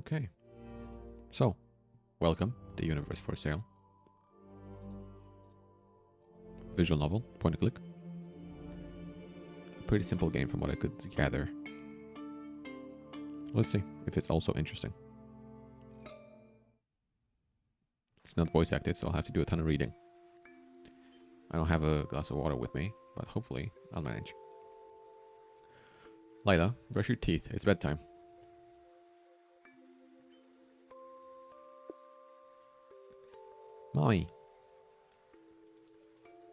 Okay. So, welcome, The Universe for Sale. Visual novel, point and click. A pretty simple game from what I could gather. Let's see if it's also interesting. It's not voice acted, so I'll have to do a ton of reading. I don't have a glass of water with me, but hopefully I'll manage. Lila, brush your teeth. It's bedtime. Mommy.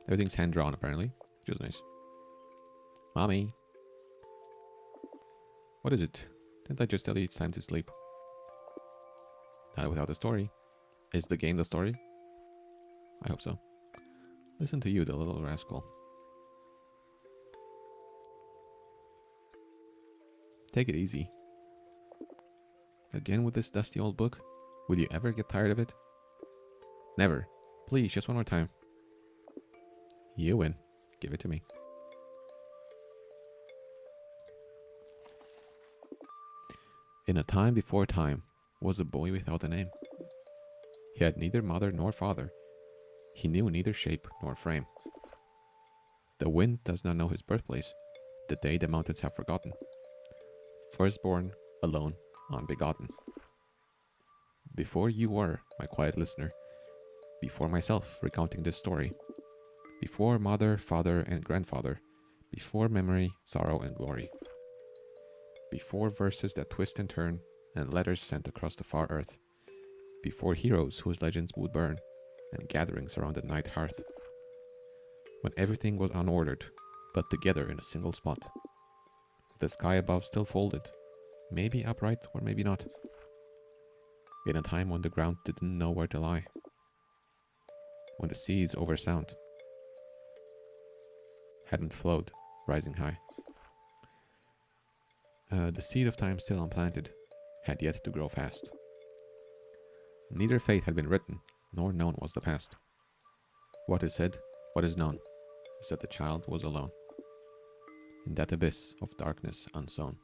Everything's hand-drawn, apparently, which is nice. Mommy. What is it? Didn't I just tell you it's time to sleep? Not without a story. Is the game the story? I hope so. Listen to you, the little rascal. Take it easy. Again with this dusty old book? Will you ever get tired of it? Never. Please, just one more time. You win. Give it to me. In a time before time was a boy without a name. He had neither mother nor father. He knew neither shape nor frame. The wind does not know his birthplace, the day the mountains have forgotten. Firstborn, alone, unbegotten. Before you were, my quiet listener, before myself recounting this story, before mother, father, and grandfather, before memory, sorrow, and glory, before verses that twist and turn, and letters sent across the far earth, before heroes whose legends would burn, and gatherings around the night hearth, when everything was unordered, but together in a single spot, the sky above still folded, maybe upright or maybe not, in a time when the ground didn't know where to lie, when the seas over sound hadn't flowed, rising high. The seed of time still unplanted had yet to grow fast. Neither fate had been written, nor known was the past. What is said, what is known, is that the child was alone, in that abyss of darkness unsown.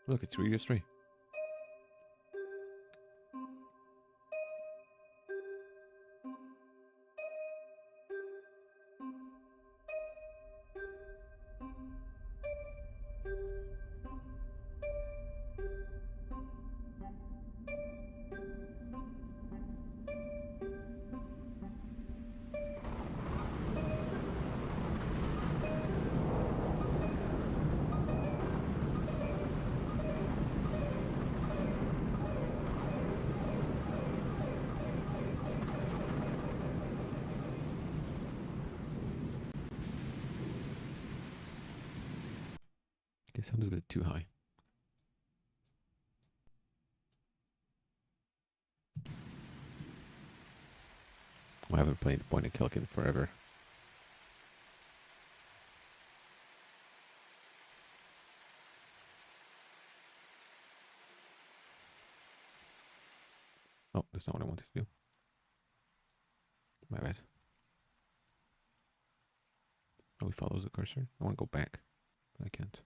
Look, it's Reader's 3. Okay, sounds a bit too high. I haven't played Point and Click in forever. Oh, that's not what I wanted to do. My bad. Oh, he follows the cursor. I want to go back, but I can't.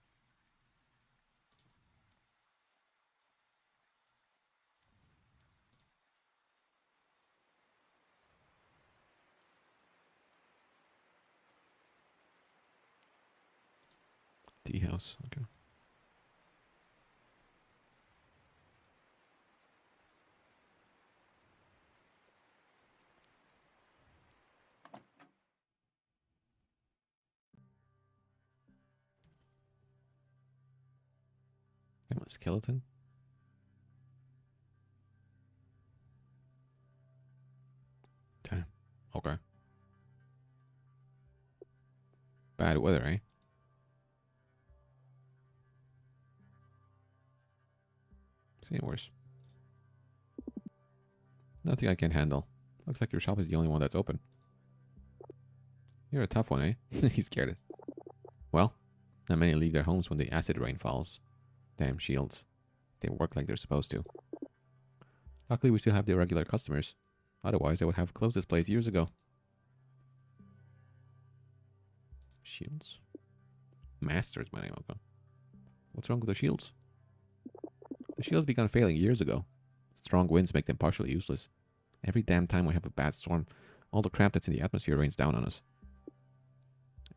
Tea house, okay. I'm a skeleton. Damn. Okay. Bad weather, eh? Seen worse. Nothing I can't handle. Looks like your shop is the only one that's open. You're a tough one, eh? He's scared. and many leave their homes when the acid rain falls. Damn shields. They work like they're supposed to. Luckily, we still have the regular customers. Otherwise, I would have closed this place years ago. Shields? Master's my name, okay. What's wrong with the shields? The shields began failing years ago. Strong winds make them partially useless. Every damn time we have a bad storm, all the crap that's in the atmosphere rains down on us.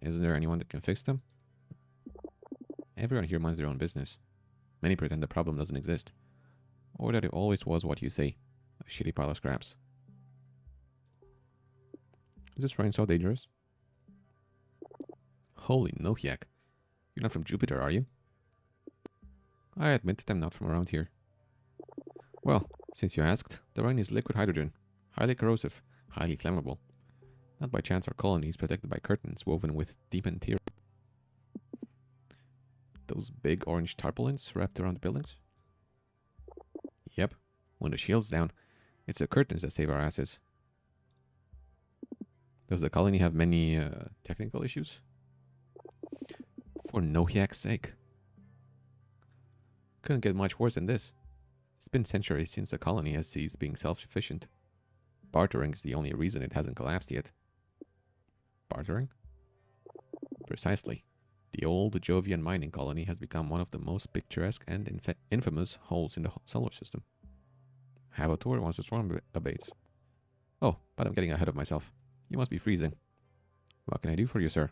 Isn't there anyone that can fix them? Everyone here minds their own business. Many pretend the problem doesn't exist. Or that it always was what you say. A shitty pile of scraps. Is this rain so dangerous? Holy Nohiak. You're not from Jupiter, are you? I admit that I'm not from around here. Well, since you asked, the rain is liquid hydrogen. Highly corrosive. Highly flammable. Not by chance our colony is protected by curtains woven with deep interior. Those big orange tarpaulins wrapped around the buildings? Yep. When the shield's down, it's the curtains that save our asses. Does the colony have many technical issues? For Nohiak's sake. Couldn't get much worse than this. It's been centuries since the colony has ceased being self-sufficient. Bartering is the only reason it hasn't collapsed yet. Bartering? Precisely. The old Jovian mining colony has become one of the most picturesque and infamous holes in the solar system. Have a tour once the storm abates. Oh, but I'm getting ahead of myself. You must be freezing. What can I do for you, sir?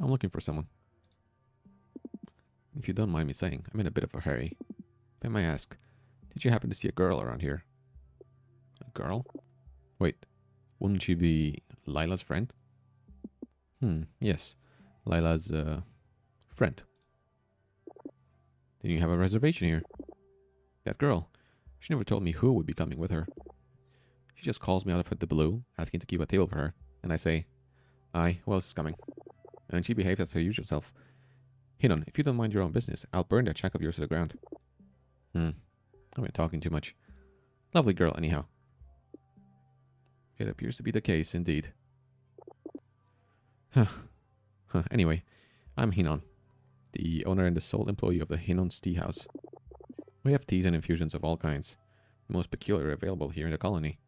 I'm looking for someone. If you don't mind me saying, I'm in a bit of a hurry. If I may ask, did you happen to see a girl around here? A girl? Wait, wouldn't she be Lila's friend? Yes. Lila's, friend. Then you have a reservation here. That girl. She never told me who would be coming with her. She just calls me out of the blue, asking to keep a table for her, and I say, aye, who else is coming? And she behaves as her usual self. Hinnon, if you don't mind your own business, I'll burn that shack of yours to the ground. I've been talking too much. Lovely girl, anyhow. It appears to be the case, indeed. Anyway, I'm Hinnon, the owner and the sole employee of the Hinnon's Tea House. We have teas and infusions of all kinds, the most peculiar available here in the colony,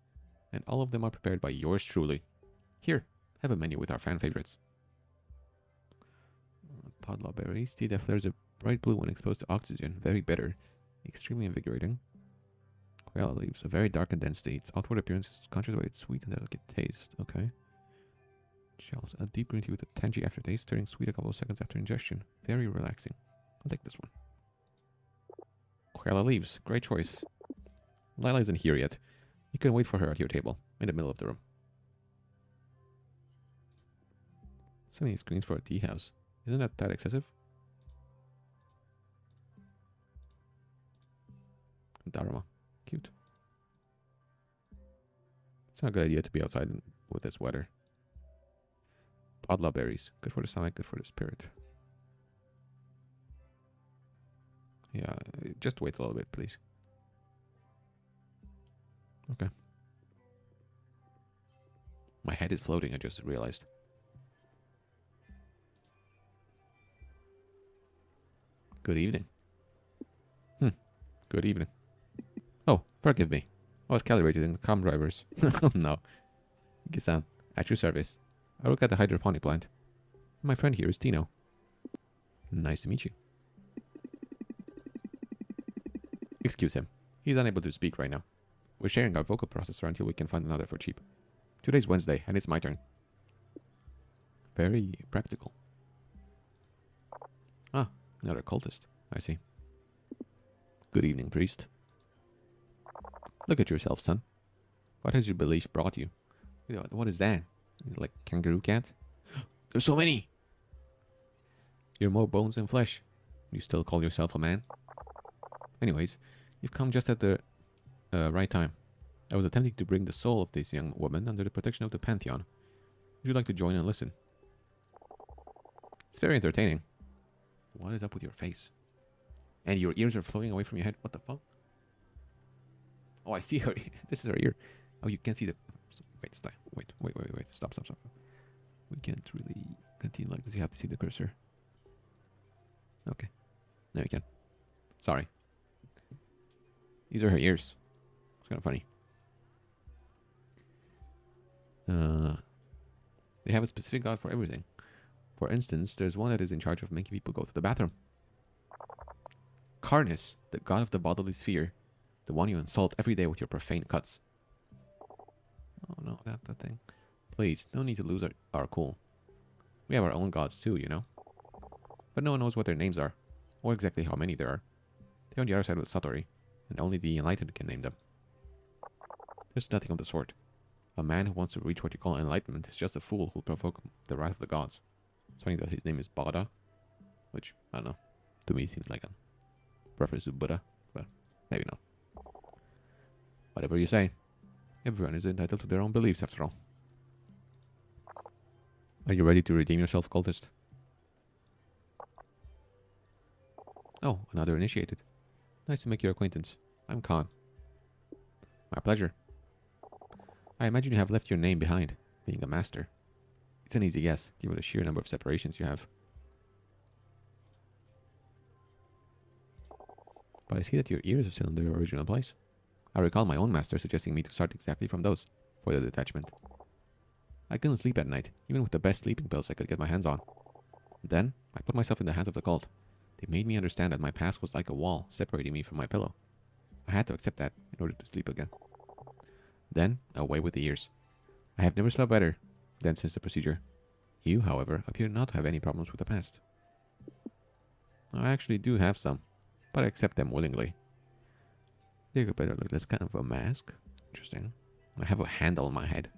and all of them are prepared by yours truly. Here, have a menu with our fan favorites. Podlaw berries, tea that flares a bright blue when exposed to oxygen, very bitter, extremely invigorating. Koala leaves, a very dark and dense tea. Its outward appearance is conscious by its sweet and delicate taste. Okay. Shells, a deep green tea with a tangy aftertaste, turning sweet a couple of seconds after ingestion. Very relaxing. I'll take this one. Koala leaves, great choice. Lila isn't here yet. You can wait for her at your table, in the middle of the room. So many screens for a tea house. Isn't that excessive? Dharma. Cute. It's not a good idea to be outside with this weather. Podlaw berries. Good for the stomach, good for the spirit. Yeah, just wait a little bit, please. Okay. My head is floating, I just realized. Good evening. Good evening. Oh, forgive me. I was calibrated in the comm drivers. Oh no. Gisan, at your service. I work at the hydroponic plant. My friend here is Tino. Nice to meet you. Excuse him. He's unable to speak right now. We're sharing our vocal processor until we can find another for cheap. Today's Wednesday, and it's my turn. Very practical. Ah, another cultist. I see. Good evening, priest. Look at yourself, son. What has your belief brought you? What is that? Like kangaroo cat? There's so many! You're more bones than flesh. You still call yourself a man? Anyways, you've come just at the right time. I was attempting to bring the soul of this young woman under the protection of the Pantheon. Would you like to join and listen? It's very entertaining. What is up with your face? And your ears are floating away from your head. What the fuck? Oh, I see her. This is her ear. Oh, you can't see the... Wait, stop. Wait. Stop. We can't really continue like this. You have to see the cursor. Okay. Now you can. Sorry. These are her ears. It's kind of funny. They have a specific god for everything. For instance, there's one that is in charge of making people go to the bathroom. Karnus, the god of the bodily sphere. The one you insult every day with your profane cuts. Oh no, that thing. Please, no need to lose our cool. We have our own gods too, you know. But no one knows what their names are, or exactly how many there are. They're on the other side with Satori, and only the enlightened can name them. There's nothing of the sort. A man who wants to reach what you call enlightenment is just a fool who'll provoke the wrath of the gods. It's funny that his name is Bada, which, I don't know, to me seems like a reference to Buddha, but maybe not. Whatever you say, everyone is entitled to their own beliefs after all. Are you ready to redeem yourself, cultist? Oh, another initiated. Nice to make your acquaintance. I'm Khan. My pleasure. I imagine you have left your name behind, being a master. It's an easy guess, given the sheer number of separations you have. But I see that your ears are still in their original place. I recall my own master suggesting me to start exactly from those, for the detachment. I couldn't sleep at night, even with the best sleeping pills I could get my hands on. Then, I put myself in the hands of the cult. They made me understand that my past was like a wall separating me from my pillow. I had to accept that in order to sleep again. Then, away with the ears. I have never slept better than since the procedure. You, however, appear not to have any problems with the past. I actually do have some, but I accept them willingly. Take a better look. That's kind of a mask. Interesting. I have a handle on my head.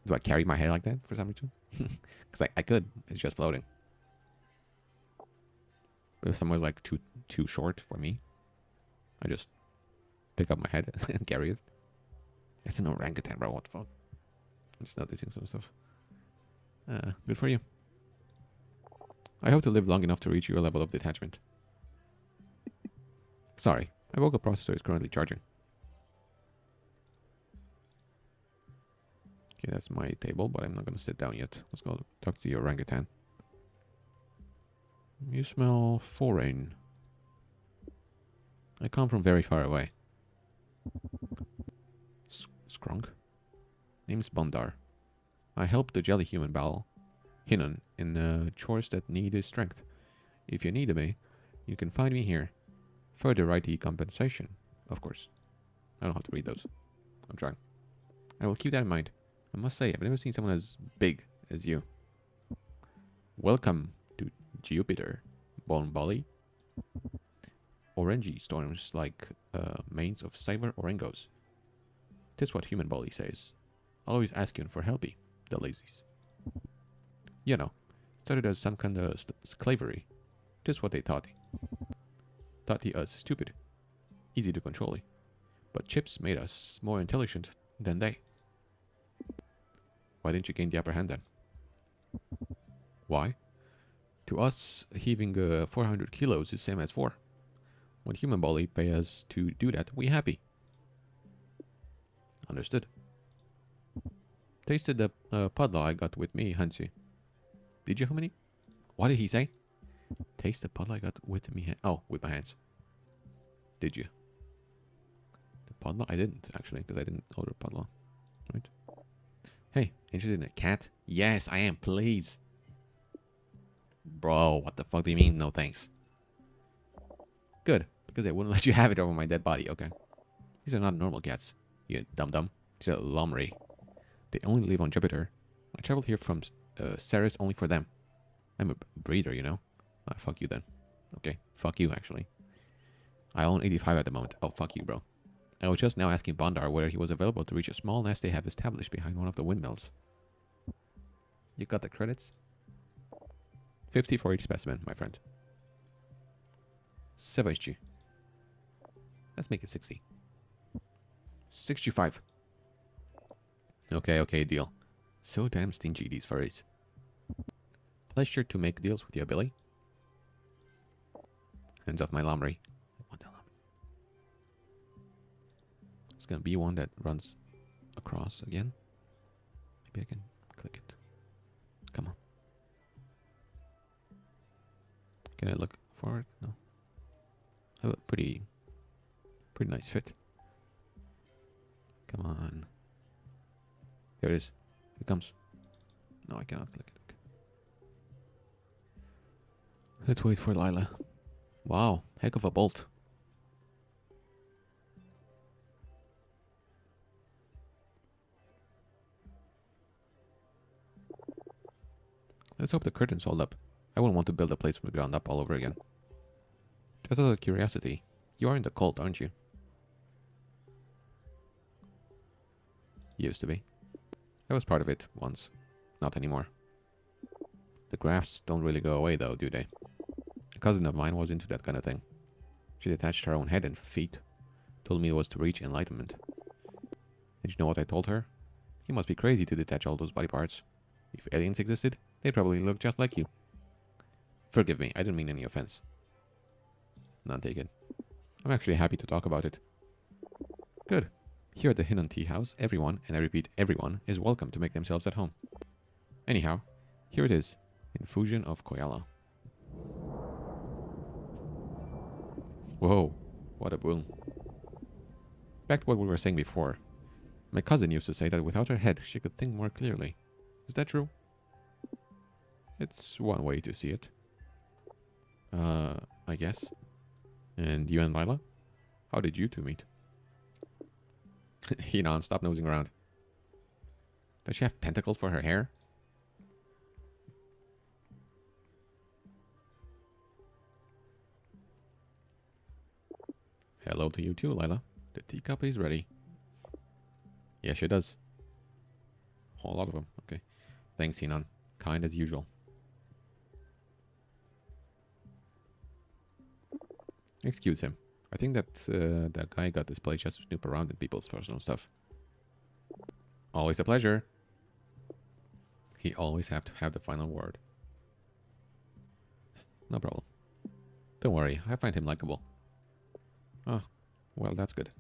Do I carry my head like that for some reason? Because I could. It's just floating. But if someone's like too short for me, I just pick up my head and carry it. That's an orangutan, bro. What the fuck? I'm just noticing some stuff. Good for you. I hope to live long enough to reach your level of detachment. Sorry, my vocal processor is currently charging. Okay, that's my table, but I'm not going to sit down yet. Let's go talk to the orangutan. You smell foreign. I come from very far away. Skrunk? Name's Bondar. I help the jelly human Bal Hinnon in chores that need his strength. If you need me, you can find me here. Further ID compensation, of course. I don't have to read those. I'm trying. I will keep that in mind. I must say, I've never seen someone as big as you. Welcome to Jupiter, Bonbali. Orangey storms like manes of cyber orangos. 'Tis what human Bali says. Always asking for helpy, the lazies. You know, started as some kind of slavery. 'Tis what they thought. Thought he us stupid, easy to control. But chips made us more intelligent than they. Why didn't you gain the upper hand then? Why? To us, heaving 400 kilos is same as 4. When human Bali pay us to do that, we happy. Understood. Tasted the padla I got with me, Hansi. Did you, how many? What did he say? Taste the padla I got with me. Oh, with my hands. Did you? The padla? I didn't, actually, because I didn't order padla. Right? Hey, interested in a cat? Yes, I am, please. Bro, what the fuck do you mean? No thanks. Good, because they wouldn't let you have it over my dead body. Okay. These are not normal cats. You dum-dum. These are Lomri. They only live on Jupiter. I traveled here from Ceres only for them. I'm a breeder, you know? Fuck you then. Okay, fuck you, actually. I own 85 at the moment. Oh, fuck you, bro. I was just now asking Bondar whether he was available to reach a small nest they have established behind one of the windmills. You got the credits? 50 for each specimen, my friend. 70. Let's make it 60. 65. Okay, deal. So damn stingy, these furries. Pleasure to make deals with you, Billy. Hands off my Lomri. It's gonna be one that runs across again. Maybe I can click it. Can I look forward? No. I have a pretty nice fit. Come on. There it is. Here it comes. No, I cannot click it. Okay. Let's wait for Lila. Wow, heck of a bolt. Let's hope the curtains hold up. I wouldn't want to build a place from the ground up all over again. Just out of curiosity, you are in the cult, aren't you? Used to be. I was part of it once. Not anymore. The grafts don't really go away though, do they? A cousin of mine was into that kind of thing. She detached her own head and feet. Told me it was to reach enlightenment. And you know what I told her? You must be crazy to detach all those body parts. If aliens existed, they'd probably look just like you. Forgive me, I didn't mean any offense. None taken. I'm actually happy to talk about it. Good. Here at the Hinnon Tea House, everyone, and I repeat everyone, is welcome to make themselves at home. Anyhow, here it is. Infusion of Koyala. Whoa, what a boom. Back to what we were saying before. My cousin used to say that without her head, she could think more clearly. Is that true? It's one way to see it. I guess. And you and Lila? How did you two meet? Hinan, stop nosing around. Does she have tentacles for her hair? Hello to you too, Lila. The teacup is ready. Yeah, she does. A whole lot of them. Okay. Thanks, Hinan. Kind as usual. Excuse him. I think that that guy got this place just to snoop around in people's personal stuff. Always a pleasure. He always have to have the final word. No problem. Don't worry, I find him likable. Oh, well, that's good.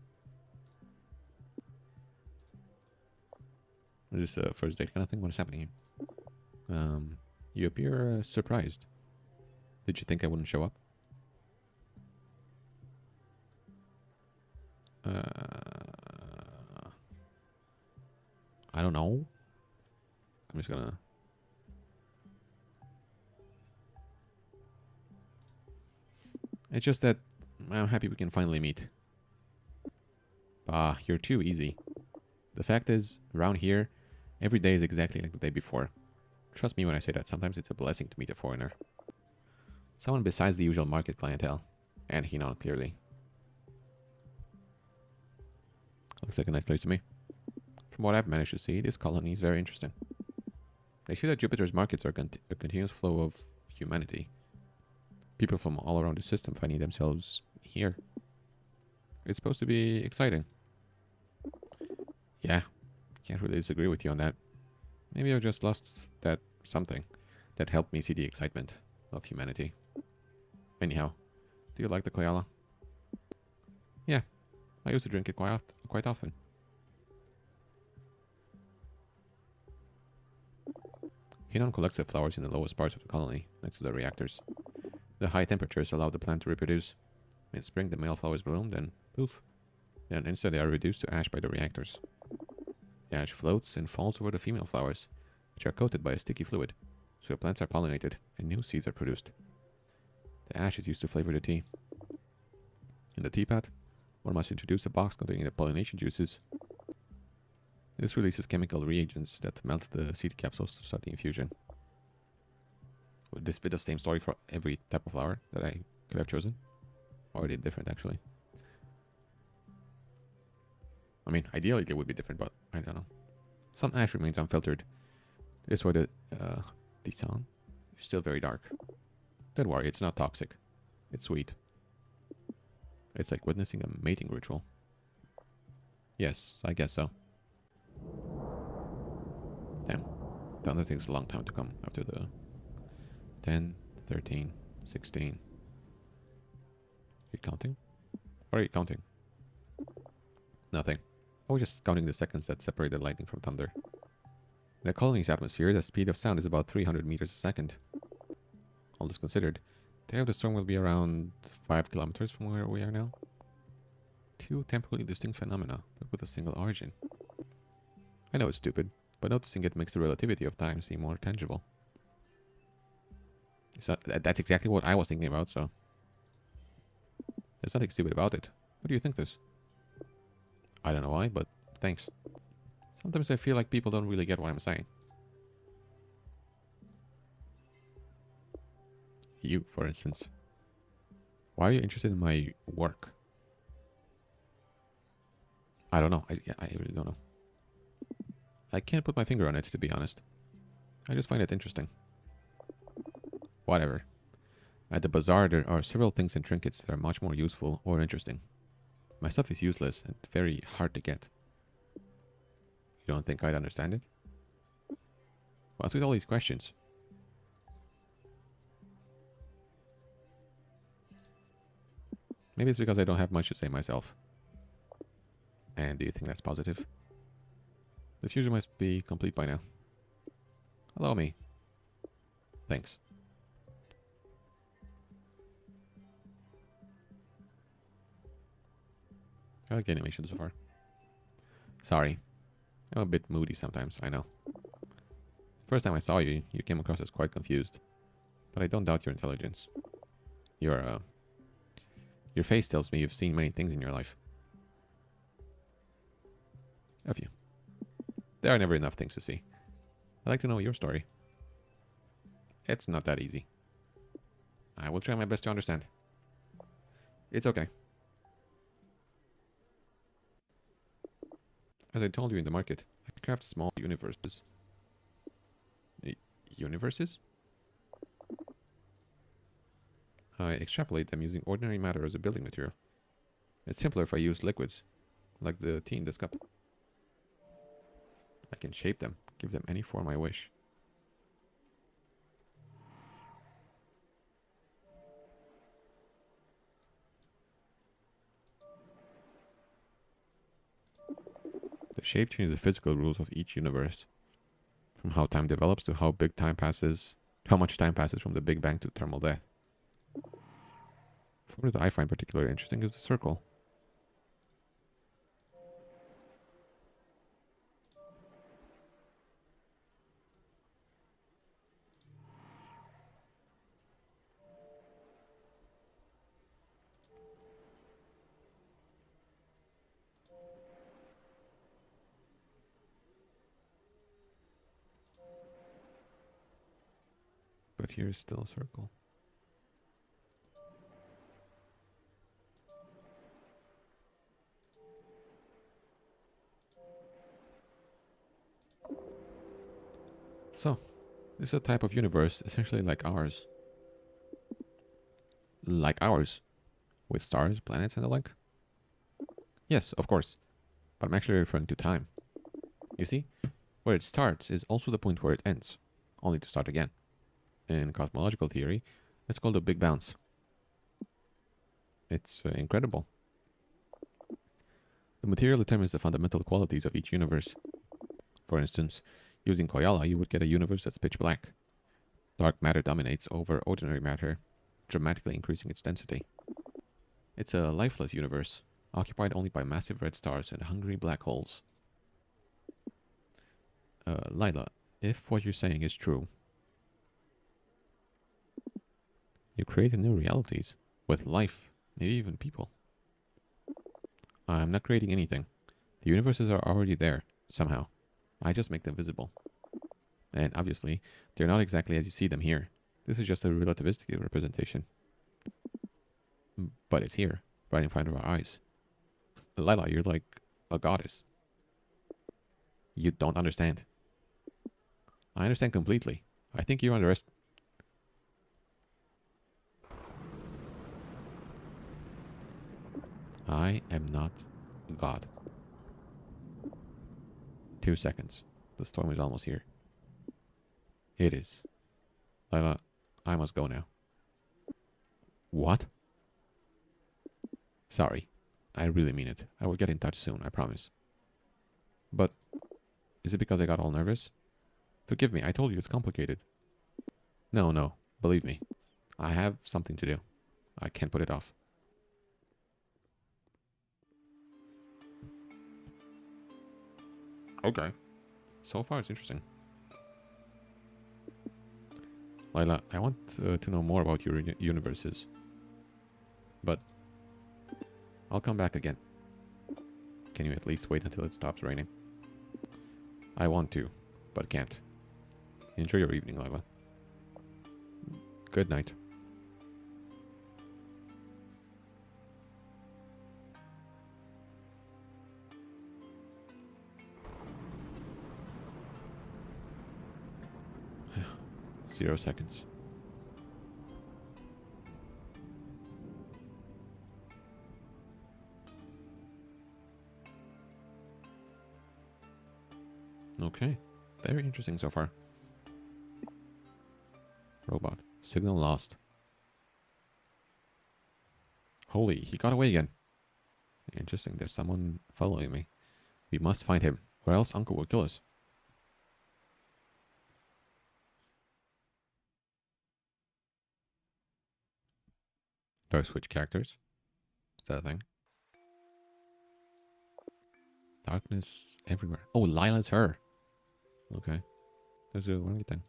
Is this a first date kind of thing? What is happening here? You appear surprised. Did you think I wouldn't show up? I don't know. I'm just gonna... It's just that I'm happy we can finally meet. Bah, you're too easy. The fact is, around here, every day is exactly like the day before. Trust me when I say that sometimes it's a blessing to meet a foreigner. Someone besides the usual market clientele. And Hinan, clearly. Looks like a nice place to me. From what I've managed to see, this colony is very interesting. They say that Jupiter's markets are a continuous flow of humanity. People from all around the system finding themselves here. It's supposed to be exciting. Yeah, can't really disagree with you on that. Maybe I've just lost that something that helped me see the excitement of humanity. Anyhow, do you like the Koyala? Yeah, I used to drink it quite often. Hinan collects the flowers in the lowest parts of the colony, next to the reactors. The high temperatures allow the plant to reproduce. In spring, the male flowers bloom, then poof. Then instead they are reduced to ash by the reactors. The ash floats and falls over the female flowers, which are coated by a sticky fluid, so the plants are pollinated and new seeds are produced. The ash is used to flavor the tea. In the teapot, one must introduce a box containing the pollination juices. This releases chemical reagents that melt the seed capsules to start the infusion. Would this be the same story for every type of flower that I could have chosen? Or are they different, actually? I mean, ideally they would be different, but I don't know. Some ash remains unfiltered. This is why the sun is still very dark. Don't worry, it's not toxic. It's sweet. It's like witnessing a mating ritual. Yes, I guess so. Damn. That takes a long time to come after the 10, 13, 16. Are you counting? What are you counting? Nothing. I was just counting the seconds that separate the lightning from thunder. In the colony's atmosphere, the speed of sound is about 300 meters a second. All this considered, Day of the storm will be around 5 kilometers from where we are now. Two temporally distinct phenomena, but with a single origin. I know it's stupid, but noticing it makes the relativity of time seem more tangible. So that's exactly what I was thinking about, so... There's nothing stupid about it. What do you think this? I don't know why, but thanks. Sometimes I feel like people don't really get what I'm saying. You, for instance. Why are you interested in my work? I don't know. I really don't know. I can't put my finger on it, to be honest. I just find it interesting. Whatever. At the bazaar, there are several things and trinkets that are much more useful or interesting. My stuff is useless and very hard to get. You don't think I'd understand it? What's with all these questions? Maybe it's because I don't have much to say myself. And do you think that's positive? The fusion must be complete by now. Allow me. Thanks. I like the animation so far. Sorry. I'm a bit moody sometimes, I know. First time I saw you, you came across as quite confused. But I don't doubt your intelligence. Your face tells me you've seen many things in your life. A few. There are never enough things to see. I'd like to know your story. It's not that easy. I will try my best to understand. It's okay. As I told you in the market, I craft small universes. Universes? I extrapolate them using ordinary matter as a building material. It's simpler if I use liquids, like the tea in this cup. I can shape them, give them any form I wish. The shape changes the physical rules of each universe. From how time develops to how much time passes from the Big Bang to thermal death. The formula that I find particularly interesting is the circle. But here is still a circle. So, this is a type of universe essentially like ours. Like ours. With stars, planets, and the like? Yes, of course. But I'm actually referring to time. You see? Where it starts is also the point where it ends. Only to start again. In cosmological theory, it's called a Big Bounce. It's incredible. The material determines the fundamental qualities of each universe. For instance, using Koyala, you would get a universe that's pitch black. Dark matter dominates over ordinary matter, dramatically increasing its density. It's a lifeless universe, occupied only by massive red stars and hungry black holes. Lila, if what you're saying is true, you create new realities with life, maybe even people. I'm not creating anything. The universes are already there, somehow. I just make them visible. And obviously, they're not exactly as you see them here. This is just a relativistic representation. But it's here, right in front of our eyes. Lila, you're like a goddess. You don't understand. I understand completely. I think you underestimate. I am not God. 2 seconds. The storm is almost here. It is. Lila, I must go now. What? Sorry. I really mean it. I will get in touch soon, I promise. But is it because I got all nervous? Forgive me, I told you it's complicated. No, believe me. I have something to do. I can't put it off. Okay. So far, it's interesting. Layla, I want to know more about your universes. But I'll come back again. Can you at least wait until it stops raining? I want to, but can't. Enjoy your evening, Layla. Good night. Zero seconds. Okay. Very interesting so far. Robot. Signal lost. Holy, he got away again. Interesting, there's someone following me. We must find him, or else Uncle will kill us. Do I switch characters? Is that a thing? Darkness everywhere. Oh, Layla's her. Okay. There's a orangutan.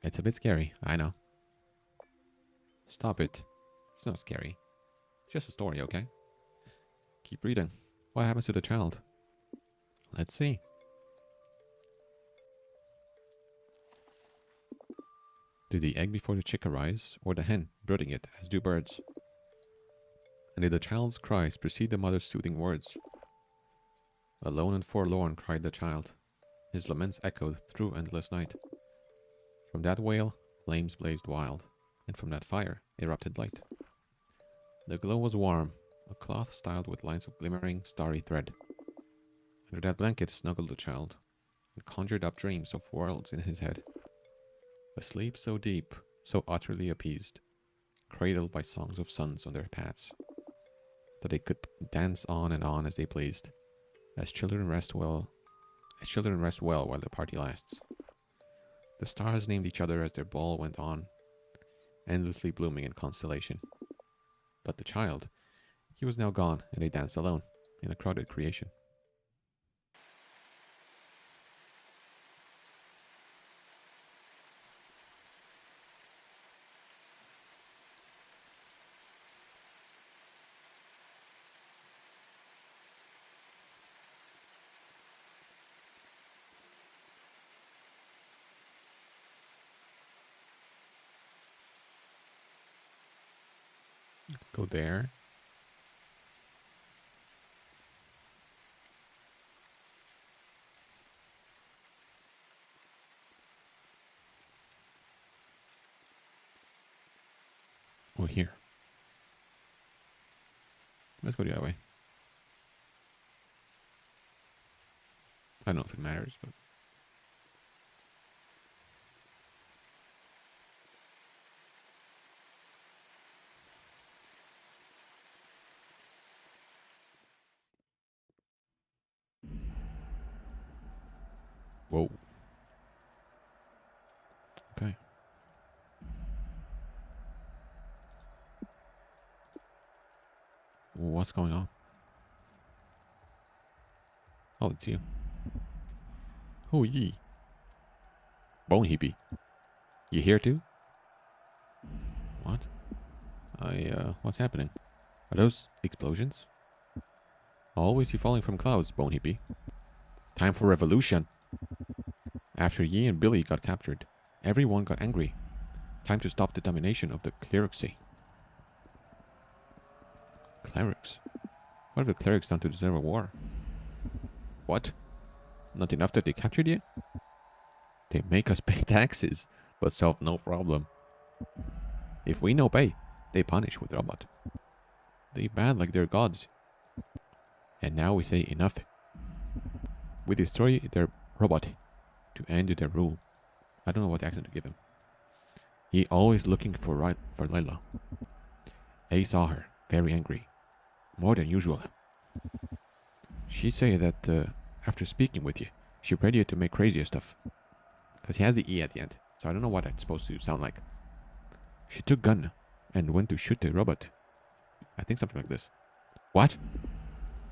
It's a bit scary, I know. Stop it. It's not scary. It's just a story, okay? Keep reading. What happens to the child? Let's see. Did the egg before the chick arise, or the hen, brooding it, as do birds? And did the child's cries precede the mother's soothing words? Alone and forlorn cried the child. His laments echoed through endless night. From that wail, flames blazed wild, and from that fire erupted light. The glow was warm, a cloth styled with lines of glimmering, starry thread. Under that blanket snuggled the child, and conjured up dreams of worlds in his head. A sleep so deep, so utterly appeased, cradled by songs of suns on their paths, that they could dance on and on as they pleased, as children rest well while the party lasts. The stars named each other as their ball went on, endlessly blooming in constellation. But the child, he was now gone, and they danced alone in a crowded creation. Go there. Or here. Let's go the other way. I don't know if it matters, but... Whoa. Okay. What's going on? Oh, it's you. Who ye? Bone Hippie. You here too? What? What's happening? Are those explosions? Always you falling from clouds, Bone Hippie. Time for revolution. After Yi and Billy got captured, everyone got angry. Time to stop the domination of the clericsy. Clerics? What have the clerics done to deserve a war? What? Not enough that they captured you? They make us pay taxes, but solve no problem. If we no pay, they punish with robot. They bad like they're gods. And now we say enough. We destroy their robot to end their rule. I don't know what accent to give him. He always looking for Layla. I saw her, very angry. More than usual. She say that after speaking with you, she ready to make crazier stuff. Because he has the E at the end, so I don't know what it's supposed to sound like. She took gun and went to shoot the robot. I think something like this. What?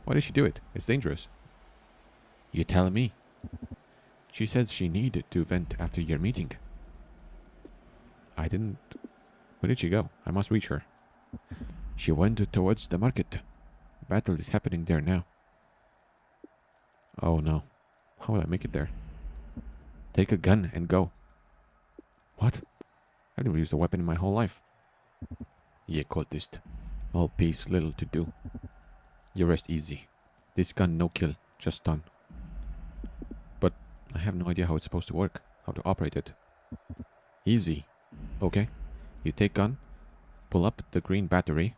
Why did she do it? It's dangerous. You tell me. She says she needed to vent after your meeting. I didn't... Where did she go? I must reach her. She went towards the market. Battle is happening there now. Oh no. How will I make it there? Take a gun and go. What? I've never used a weapon in my whole life. Yeah, cultist. All peace, little to do. You rest easy. This gun no kill, just stun. But I have no idea how it's supposed to work. How to operate it. Easy. Okay. You take gun, pull up the green battery,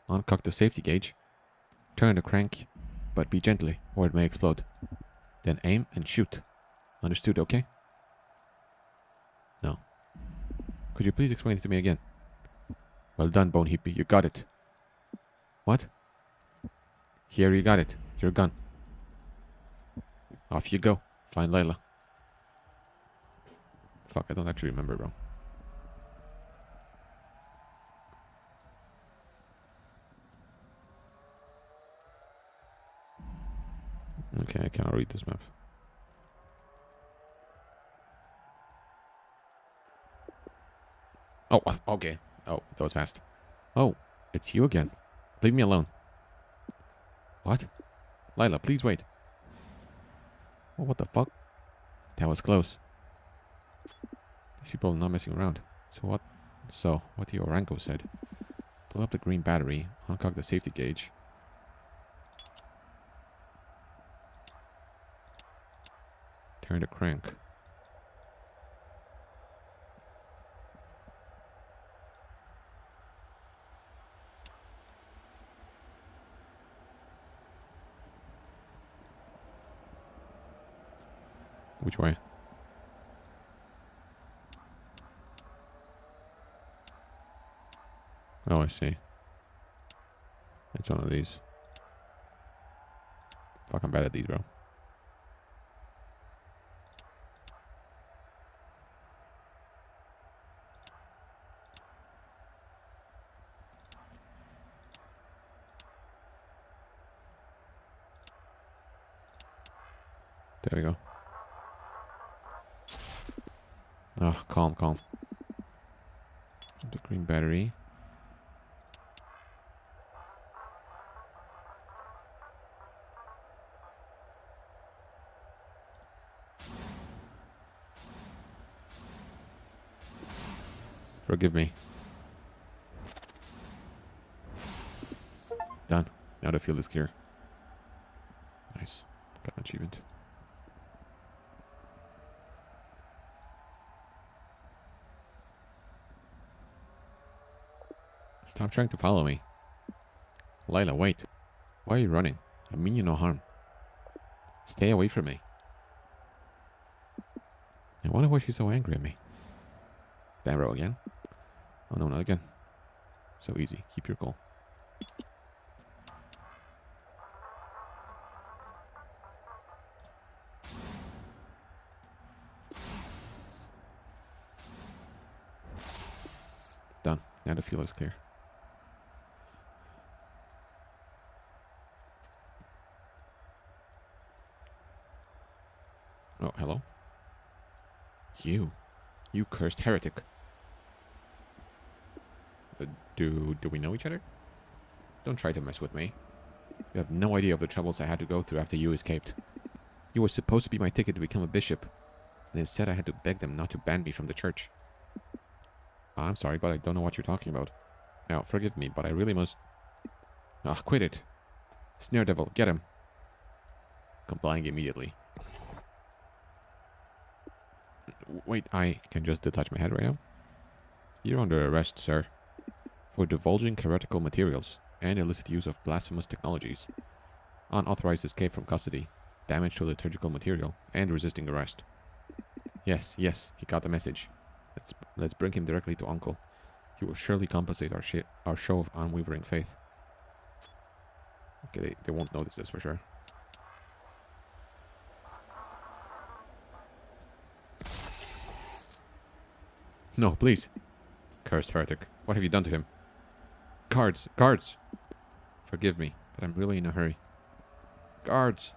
uncock the safety gauge, turn the crank, but be gently or it may explode. Then aim and shoot. Understood, okay? No. Could you please explain it to me again? Well done, Bone Hippie. You got it. What? Here, you got it. Your gun. Off you go. Find Layla. Fuck, I don't actually remember, bro. Okay, I cannot read this map. Oh, okay. Oh, that was fast. Oh, it's you again. Leave me alone. What? Layla, please wait. Oh, what the fuck? That was close. These people are not messing around. So what Ioranko said. Pull up the green battery, uncock the safety gauge. Turn the crank. Which way? Oh, I see. It's one of these. Fuck, I'm bad at these, bro. There we go. Oh, calm, calm. The green battery. Forgive me. Done. Now the field is clear. Nice. Got an achievement. Stop trying to follow me. Layla, wait. Why are you running? I mean you no harm. Stay away from me. I wonder why she's so angry at me. Damn row again. Oh no, not again. So easy. Keep your goal. Done. Now the field is clear. Oh, hello? You cursed heretic. Do we know each other? Don't try to mess with me. You have no idea of the troubles I had to go through after you escaped. You were supposed to be my ticket to become a bishop, and instead I had to beg them not to ban me from the church. I'm sorry, but I don't know what you're talking about. Now, forgive me, but I really must... Ah, quit it. Snare devil, get him. Complying immediately. Wait, I can just detach my head right now? You're under arrest, sir. For divulging heretical materials and illicit use of blasphemous technologies. Unauthorized escape from custody. Damage to liturgical material. And resisting arrest. Yes, he got the message. Let's bring him directly to Uncle. He will surely compensate our show of unwavering faith. Okay, they won't notice this for sure. No, please. Cursed heretic. What have you done to him? Guards! Guards! Forgive me, but I'm really in a hurry. Guards!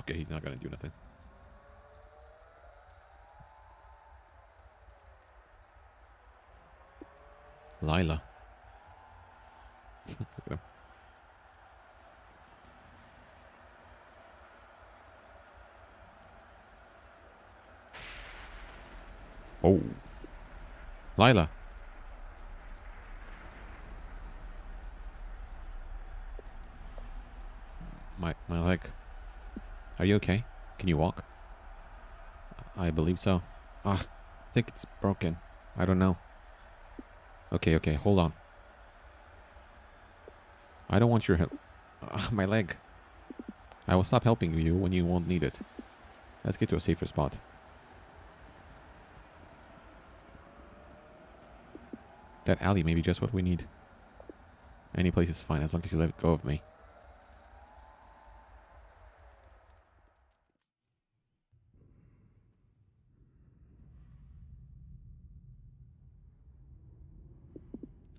Okay, he's not gonna do nothing. Lila. Look at him. Oh. Lila. My leg. Are you okay? Can you walk? I believe so. Ah, I think it's broken. I don't know. Okay, okay, hold on. I don't want your help. My leg. I will stop helping you when you won't need it. Let's get to a safer spot. That alley may be just what we need. Any place is fine as long as you let go of me.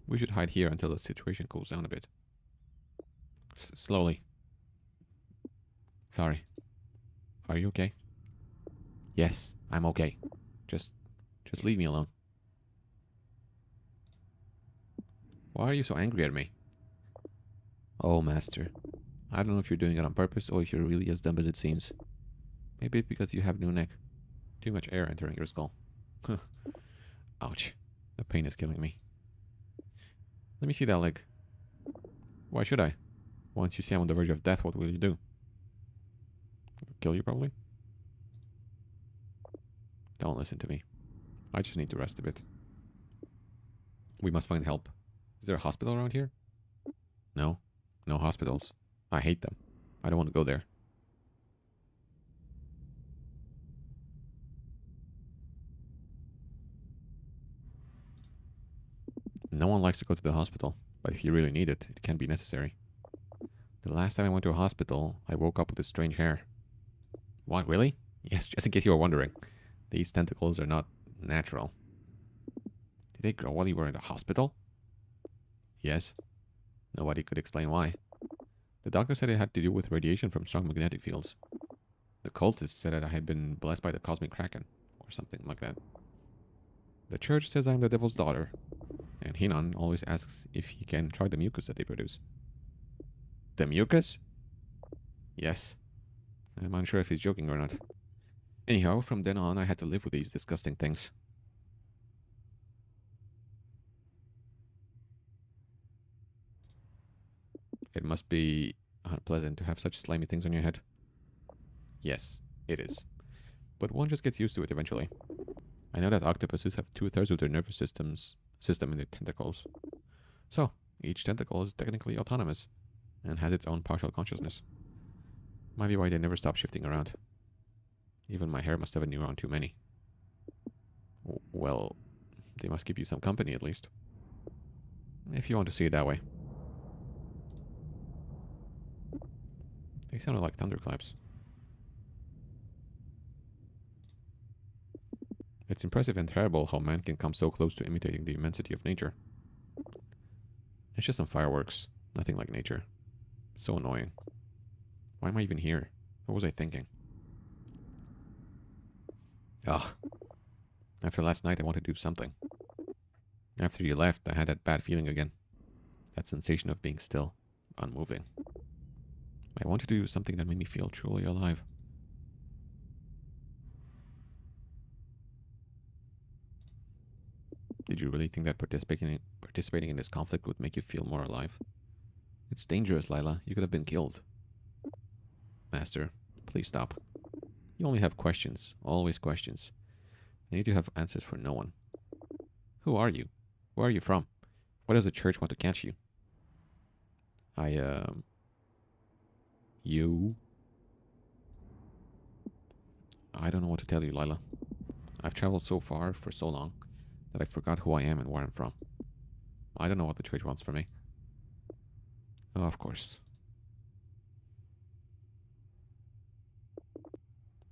We should hide here until the situation cools down a bit. Slowly. Sorry. Are you okay? Yes, I'm okay. Just leave me alone. Why are you so angry at me? Oh, Master. I don't know if you're doing it on purpose or if you're really as dumb as it seems. Maybe it's because you have no neck. Too much air entering your skull. Ouch. The pain is killing me. Let me see that leg. Why should I? Once you see I'm on the verge of death, what will you do? Kill you, probably? Don't listen to me. I just need to rest a bit. We must find help. Is there a hospital around here? No. No hospitals. I hate them. I don't want to go there. No one likes to go to the hospital, but if you really need it, it can be necessary. The last time I went to a hospital, I woke up with a strange hair. What, really? Yes, just in case you were wondering. These tentacles are not natural. Did they grow while you were in the hospital? Yes. Nobody could explain why. The doctor said it had to do with radiation from strong magnetic fields. The cultists said that I had been blessed by the cosmic kraken, or something like that. The church says I'm the devil's daughter, and Hinan always asks if he can try the mucus that they produce. The mucus? Yes. I'm unsure if he's joking or not. Anyhow, from then on I had to live with these disgusting things. It must be unpleasant to have such slimy things on your head. Yes, it is. But one just gets used to it eventually. I know that octopuses have 2/3 of their nervous system in their tentacles. So, each tentacle is technically autonomous, and has its own partial consciousness. Might be why they never stop shifting around. Even my hair must have been around too many. Well, they must keep you some company at least. If you want to see it that way. They sounded like thunderclaps. It's impressive and terrible how man can come so close to imitating the immensity of nature. It's just some fireworks, nothing like nature. So annoying. Why am I even here? What was I thinking? Ugh. After last night, I wanted to do something. After you left, I had that bad feeling again. That sensation of being still, unmoving. I wanted to do something that made me feel truly alive. Did you really think that participating in this conflict would make you feel more alive? It's dangerous, Lila. You could have been killed. Master, please stop. You only have questions. Always questions. I need to have answers for no one. Who are you? Where are you from? Why does the church want to catch you? You? I don't know what to tell you, Lila. I've traveled so far for so long that I forgot who I am and where I'm from. I don't know what the church wants from me. Oh, of course.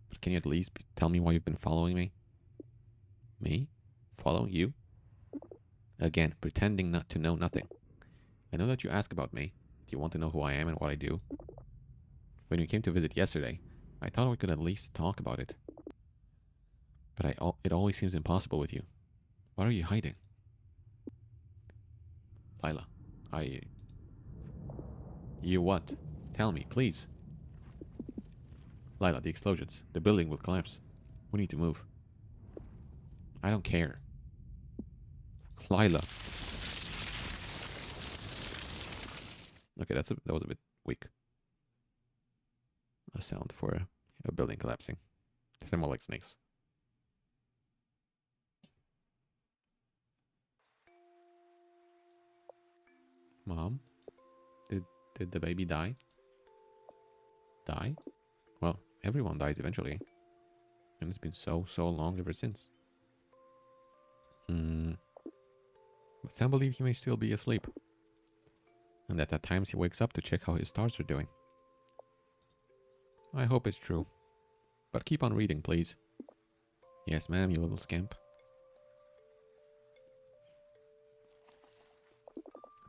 But can you at least tell me why you've been following me? Me? Follow you? Again, pretending not to know nothing. I know that you ask about me. Do you want to know who I am and what I do? When you came to visit yesterday, I thought we could at least talk about it. But it always seems impossible with you. What are you hiding? Lila, I... You what? Tell me, please. Lila, the explosions. The building will collapse. We need to move. I don't care. Lila. Okay, that was a bit weak. A sound for a building collapsing. They sound more like snakes. Mom? Did the baby die? Die? Well, everyone dies eventually. And it's been so long ever since. But some believe he may still be asleep. And that at times he wakes up to check how his stars are doing. I hope it's true. But keep on reading, please. Yes, ma'am, you little scamp.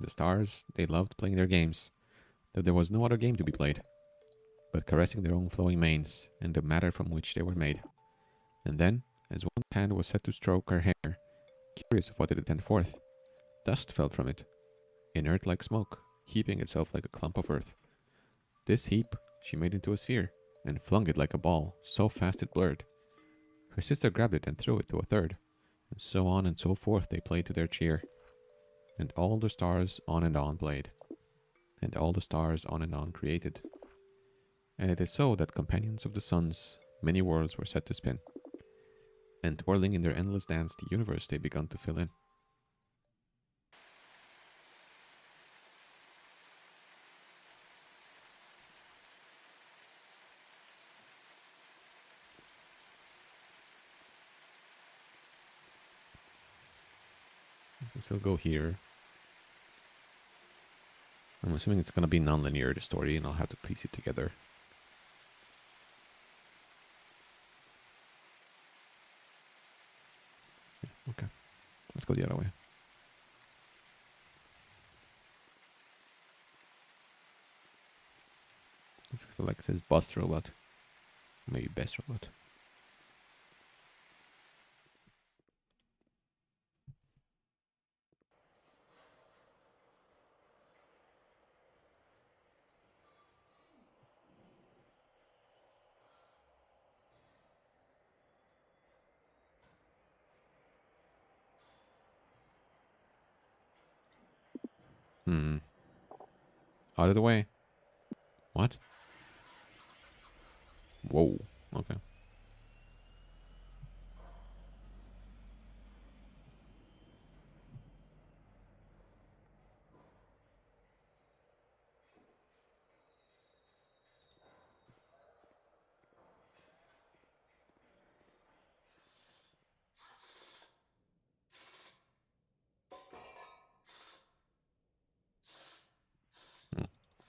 The stars, they loved playing their games, though there was no other game to be played, but caressing their own flowing manes and the matter from which they were made. And then, as one hand was set to stroke her hair, curious of what it had sent forth, dust fell from it, inert like smoke, heaping itself like a clump of earth. This heap she made into a sphere, and flung it like a ball, so fast it blurred. Her sister grabbed it and threw it to a third, and so on and so forth they played to their cheer. And all the stars on and on played, and all the stars on and on created. And it is so that companions of the sun's many worlds were set to spin, and twirling in their endless dance the universe they begun to fill in. So go here. I'm assuming it's going to be non-linear, the story, and I'll have to piece it together. Yeah, okay. Let's go the other way. So like it says bust robot. Maybe best robot. Out of the way. What? Whoa. Okay.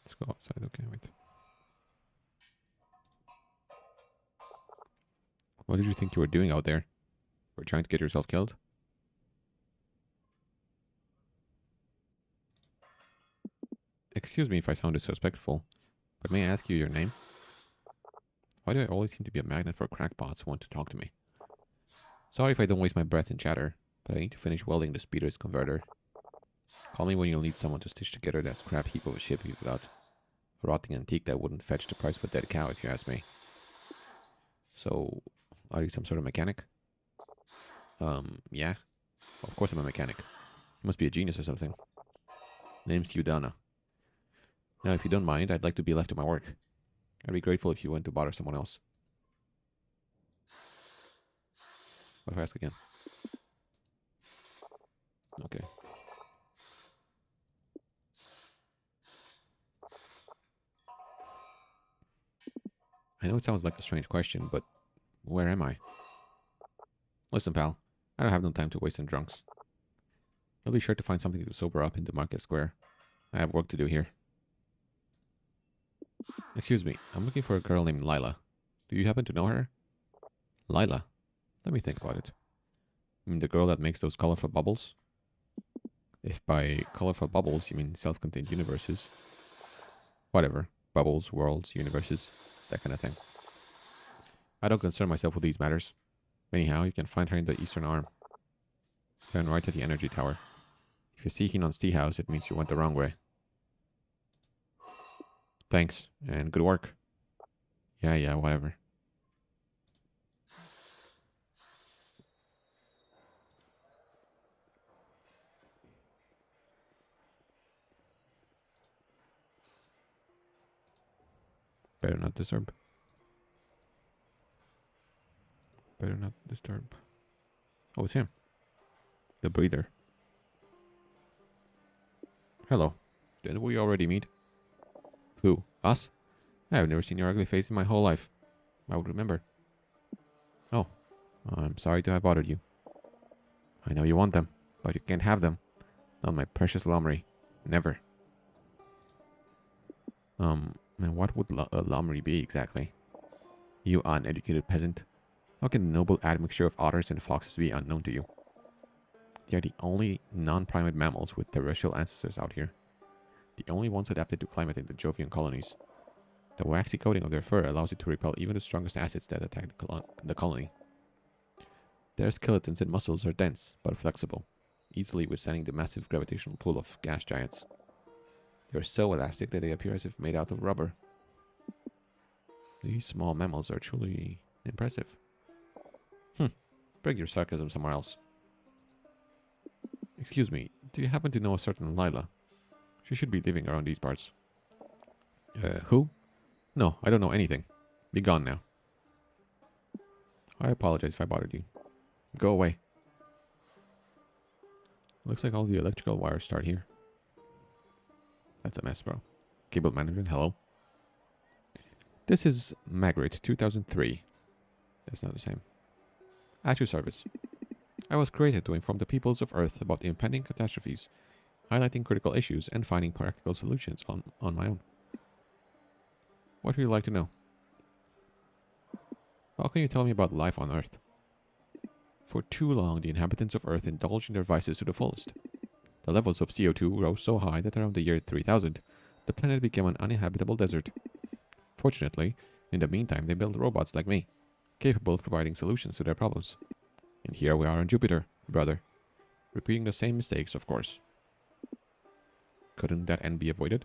Let's go outside. Okay, wait. What did you think you were doing out there? Were trying to get yourself killed? Excuse me if I sound disrespectful, but may I ask you your name? Why do I always seem to be a magnet for crackpots who want to talk to me? Sorry if I don't waste my breath in chatter, but I need to finish welding the speeder's converter. Call me when you'll need someone to stitch together that scrap heap of a ship you've got. A rotting antique that wouldn't fetch the price of a dead cow if you ask me. So, are you some sort of mechanic? Yeah. Of course I'm a mechanic. You must be a genius or something. Name's Udana. Now, if you don't mind, I'd like to be left to my work. I'd be grateful if you went to bother someone else. What if I ask again? Okay. I know it sounds like a strange question, but where am I? Listen, pal, I don't have no time to waste on drunks. I'll be sure to find something to sober up in the market square. I have work to do here. Excuse me, I'm looking for a girl named Lila. Do you happen to know her? Lila? Let me think about it. I mean, the girl that makes those colorful bubbles. If by colorful bubbles you mean self-contained universes. Whatever. Bubbles, worlds, universes, that kind of thing. I don't concern myself with these matters. Anyhow, you can find her in the eastern arm. Turn right at the energy tower. If you see Hinon's tea house, it means you went the wrong way. Thanks, and good work. Yeah, whatever. Better not disturb. Better not disturb. Oh, it's him. The breather. Hello. Didn't we already meet? Who? Us? I've never seen your ugly face in my whole life. I would remember. Oh, I'm sorry to have bothered you. I know you want them, but you can't have them. Not my precious Lomri. Never. And what would a Lomri be exactly? You uneducated peasant. How can the noble admixture of otters and foxes be unknown to you? They are the only non-primate mammals with terrestrial ancestors out here. The only ones adapted to climate in the Jovian colonies. The waxy coating of their fur allows it to repel even the strongest acids that attack the colony. Their skeletons and muscles are dense, but flexible, easily withstanding the massive gravitational pull of gas giants. They are so elastic that they appear as if made out of rubber. These small mammals are truly impressive. Bring your sarcasm somewhere else. Excuse me, do you happen to know a certain Lila? She should be living around these parts. Who? No, I don't know anything. Be gone now. I apologize if I bothered you. Go away. Looks like all the electrical wires start here. That's a mess, bro. Cable management, hello. This is Magritte 2003. That's not the same. At your service. I was created to inform the peoples of Earth about the impending catastrophes, highlighting critical issues and finding practical solutions on my own. What would you like to know? How can you tell me about life on Earth? For too long, the inhabitants of Earth indulged in their vices to the fullest. The levels of CO2 rose so high that around the year 3000, the planet became an uninhabitable desert. Fortunately, in the meantime, they built robots like me, capable of providing solutions to their problems. And here we are on Jupiter, brother. Repeating the same mistakes, of course. Couldn't that end be avoided?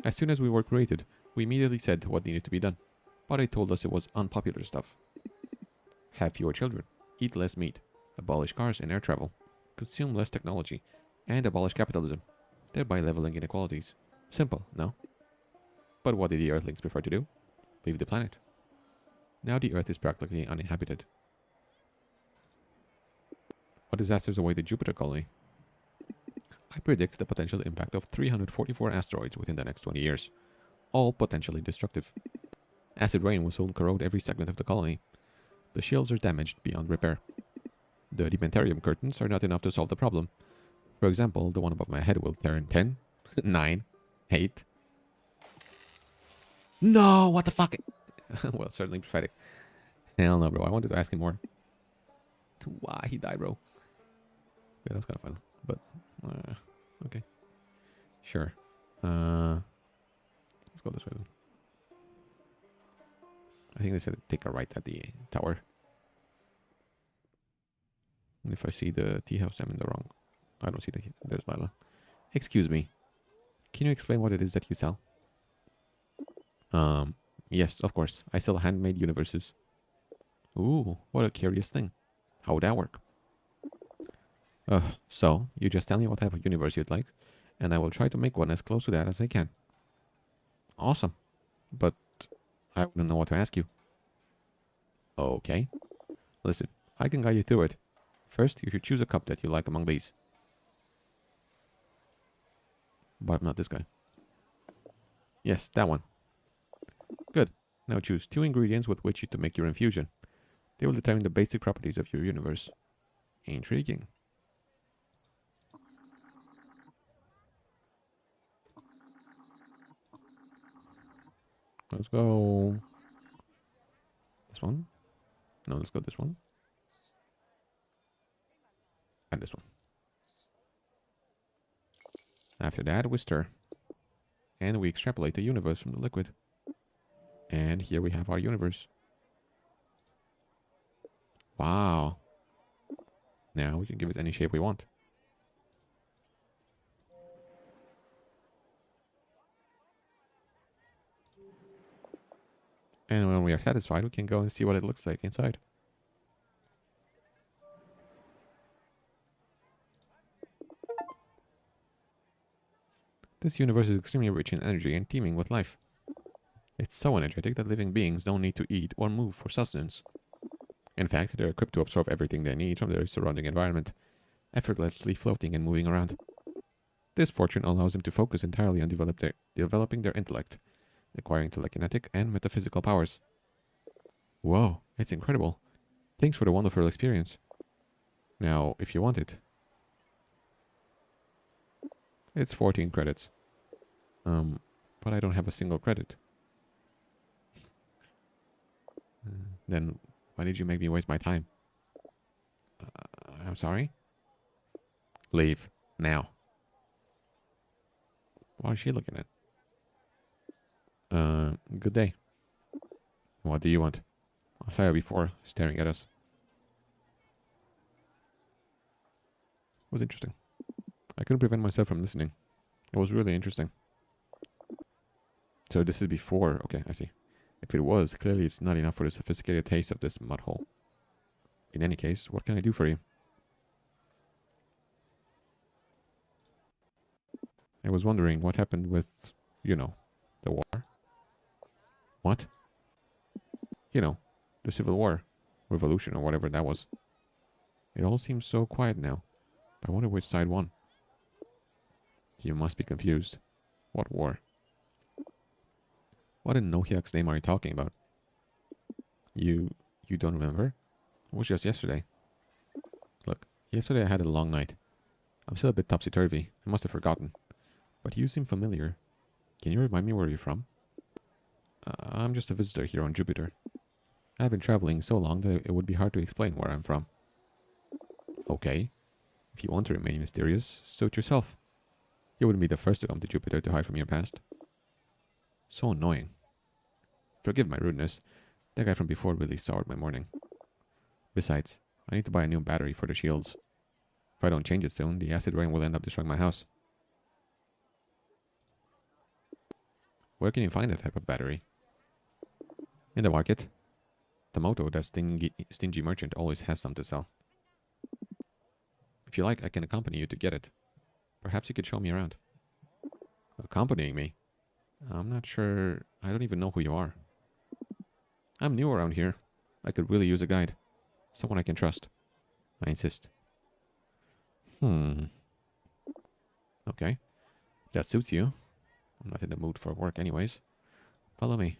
As soon as we were created, we immediately said what needed to be done. But they told us it was unpopular stuff. Have fewer children, eat less meat, abolish cars and air travel, consume less technology, and abolish capitalism, thereby leveling inequalities. Simple, no? But what did the Earthlings prefer to do? Leave the planet. Now the Earth is practically uninhabited. What disasters await the Jupiter colony? I predict the potential impact of 344 asteroids within the next 20 years, all potentially destructive. Acid rain will soon corrode every segment of the colony. The shields are damaged beyond repair. The rudimentarium curtains are not enough to solve the problem. For example, the one above my head will turn 10, 9, 8. No, what the fuck? Well, certainly prophetic. Hell no, bro. I wanted to ask him more. Why he died, bro. Yeah, that was kind of fun. But, okay. Sure. Let's go this way then. I think they said take a right at the tower. And if I see the tea house, I'm in the wrong. I don't see the... There's Lila. Excuse me. Can you explain what it is that you sell? Yes, of course. I sell handmade universes. Ooh, what a curious thing. How would that work? So, you just tell me what type of universe you'd like, and I will try to make one as close to that as I can. Awesome. But I wouldn't know what to ask you. Okay. Listen, I can guide you through it. First, you should choose a cup that you like among these. But I'm not this guy. Yes, that one. Good. Now choose 2 ingredients with which you to make your infusion. They will determine the basic properties of your universe. Intriguing. Let's go. This one? No, let's go this one. And this one. After that, we stir. And we extrapolate the universe from the liquid. And here we have our universe. Wow. Now we can give it any shape we want. And when we are satisfied, we can go and see what it looks like inside. This universe is extremely rich in energy and teeming with life. It's so energetic that living beings don't need to eat or move for sustenance. In fact, they're equipped to absorb everything they need from their surrounding environment, effortlessly floating and moving around. This fortune allows them to focus entirely on developing their intellect, acquiring telekinetic and metaphysical powers. Whoa, it's incredible. Thanks for the wonderful experience. Now, if you want it, it's 14 credits. But I don't have a single credit. Then why did you make me waste my time? I'm sorry? Leave. Now. What is she looking at? Good day. What do you want? I saw you before, staring at us. It was interesting. I couldn't prevent myself from listening. It was really interesting. So this is before. Okay, I see. If it was, clearly it's not enough for the sophisticated taste of this mud hole. In any case, what can I do for you? I was wondering what happened with, you know, the war. What? You know, the Civil War, Revolution, or whatever that was. It all seems so quiet now. I wonder which side won. You must be confused. What war? What in Nohiak's name are you talking about? You don't remember? It was just yesterday. Look, yesterday I had a long night. I'm still a bit topsy-turvy. I must have forgotten. But you seem familiar. Can you remind me where you're from? I'm just a visitor here on Jupiter. I've been traveling so long that it would be hard to explain where I'm from. Okay. If you want to remain mysterious, suit yourself. You wouldn't be the first to come to Jupiter to hide from your past. So annoying. Forgive my rudeness. That guy from before really soured my morning. Besides, I need to buy a new battery for the shields. If I don't change it soon, the acid rain will end up destroying my house. Where can you find that type of battery? In the market. Tomoto, that stingy merchant, always has some to sell. If you like, I can accompany you to get it. Perhaps you could show me around. Accompanying me? I'm not sure. I don't even know who you are. I'm new around here. I could really use a guide. Someone I can trust. I insist. Okay. That suits you. I'm not in the mood for work anyways. Follow me.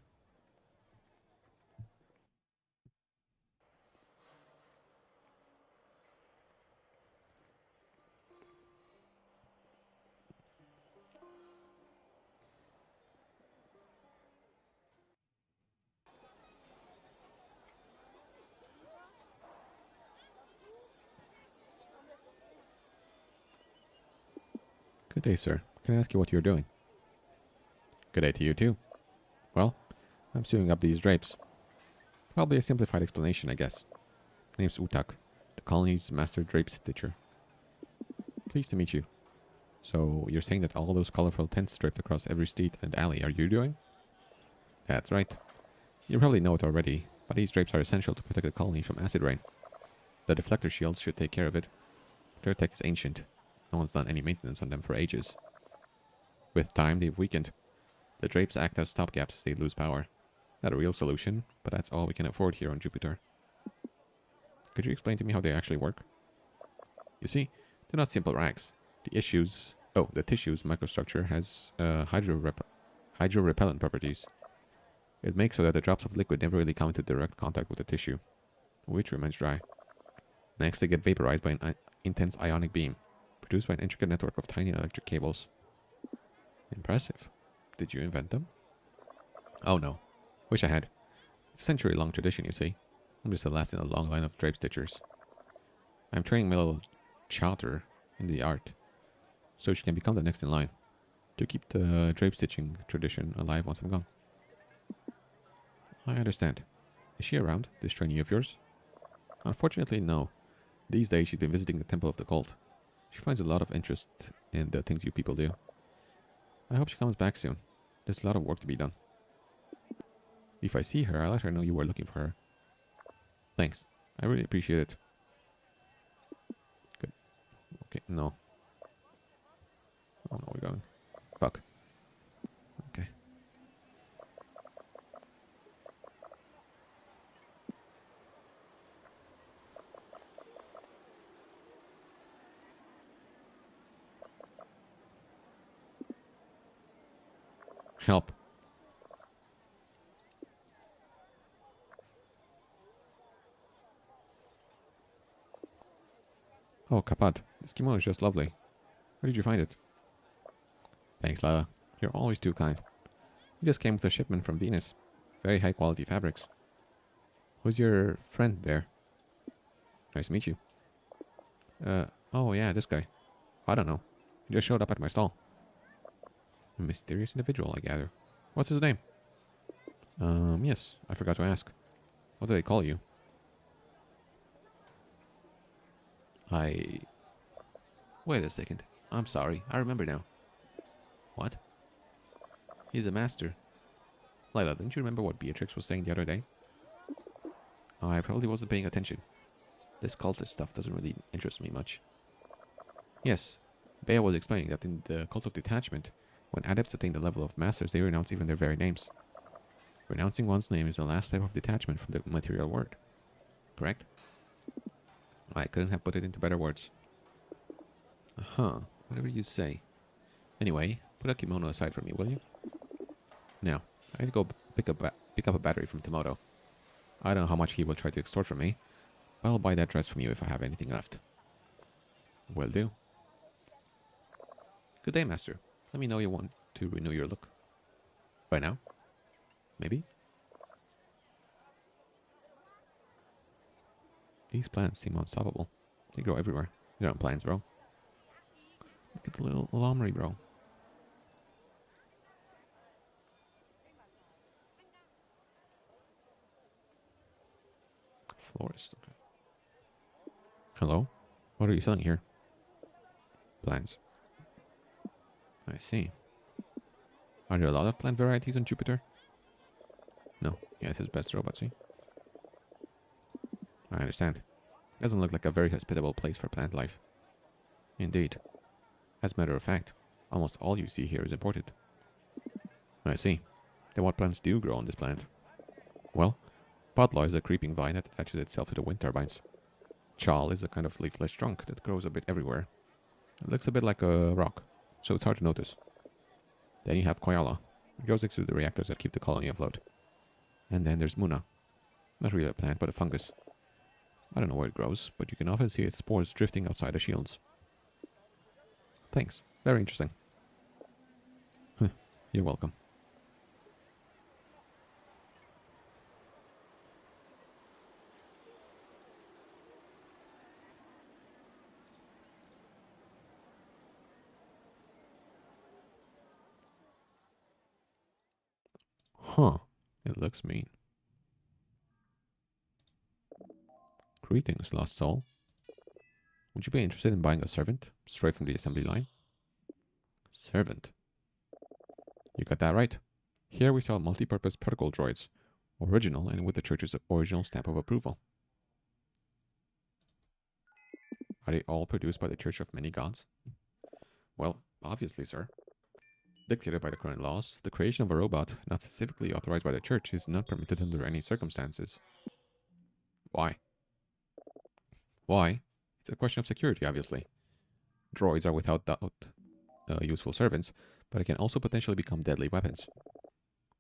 Good day, sir. Can I ask you what you're doing? Good day to you, too. Well, I'm sewing up these drapes. Probably a simplified explanation, I guess. Name's Utak, the colony's master drape stitcher. Pleased to meet you. So, you're saying that all those colorful tents draped across every street and alley are you doing? That's right. You probably know it already, but these drapes are essential to protect the colony from acid rain. The deflector shields should take care of it. Their tech is ancient. No one's done any maintenance on them for ages. With time, they've weakened. The drapes act as stopgaps as they lose power. Not a real solution, but that's all we can afford here on Jupiter. Could you explain to me how they actually work? You see, they're not simple rags. The tissue's microstructure has hydro-repellent properties. It makes so that the drops of liquid never really come into direct contact with the tissue, which remains dry. Next, they get vaporized by an intense ionic beam, produced by an intricate network of tiny electric cables. Impressive. Did you invent them? Oh no. Wish I had. It's a century-long tradition, you see. I'm just the last in a long line of drape stitchers. I'm training chowder in the art, so she can become the next in line to keep the drape stitching tradition alive once I'm gone. I understand. Is she around, this trainee of yours? Unfortunately, no. These days she's been visiting the Temple of the Cult. She finds a lot of interest in the things you people do. I hope she comes back soon. There's a lot of work to be done. If I see her, I'll let her know you were looking for her. Thanks. I really appreciate it. Good. Okay, no. Oh no, we're going. Fuck. Okay. Help. Oh, Kapad. This kimono is just lovely. Where did you find it? Thanks, Lila. You're always too kind. We just came with a shipment from Venus. Very high quality fabrics. Who's your friend there? Nice to meet you. Oh yeah, this guy. I don't know. He just showed up at my stall. A mysterious individual, I gather. What's his name? Yes, I forgot to ask. What do they call you? Wait a second. I'm sorry. I remember now. What? He's a master. Lila, didn't you remember what Beatrix was saying the other day? Oh, I probably wasn't paying attention. This cultist stuff doesn't really interest me much. Yes, Bea was explaining that in the cult of detachment, when adepts attain the level of masters, they renounce even their very names. Renouncing one's name is the last step of detachment from the material world. Correct? I couldn't have put it into better words. Uh-huh. Whatever you say. Anyway, put a kimono aside for me, will you? Now, I need to go pick up a battery from Tomoto. I don't know how much he will try to extort from me, but I'll buy that dress from you if I have anything left. Will do. Good day, master. Let me know you want to renew your look. Right now? Maybe? These plants seem unstoppable. They grow everywhere. They're on plants, bro. Look at the little llamery, bro. Florist, okay. Hello? What are you selling here? Plants. I see. Are there a lot of plant varieties on Jupiter? No. Yeah, it says best robot, see? I understand. Doesn't look like a very hospitable place for plant life. Indeed. As a matter of fact, almost all you see here is imported. I see. Then what plants do grow on this planet? Well, Podlaw is a creeping vine that attaches itself to the wind turbines. Chal is a kind of leafless trunk that grows a bit everywhere. It looks a bit like a rock, so it's hard to notice. Then you have Koyala. It grows next to the reactors that keep the colony afloat. And then there's Muna. Not really a plant, but a fungus. I don't know where it grows, but you can often see its spores drifting outside the shields. Thanks. Very interesting. You're welcome. Huh. It looks mean. Greetings, lost soul. Would you be interested in buying a servant, straight from the assembly line? Servant. You got that right. Here we sell multi-purpose protocol droids, original and with the church's original stamp of approval. Are they all produced by the Church of Many Gods? Well, obviously, sir. Dictated by the current laws, the creation of a robot not specifically authorized by the Church is not permitted under any circumstances. Why? Why? It's a question of security, obviously. Droids are without doubt useful servants, but it can also potentially become deadly weapons.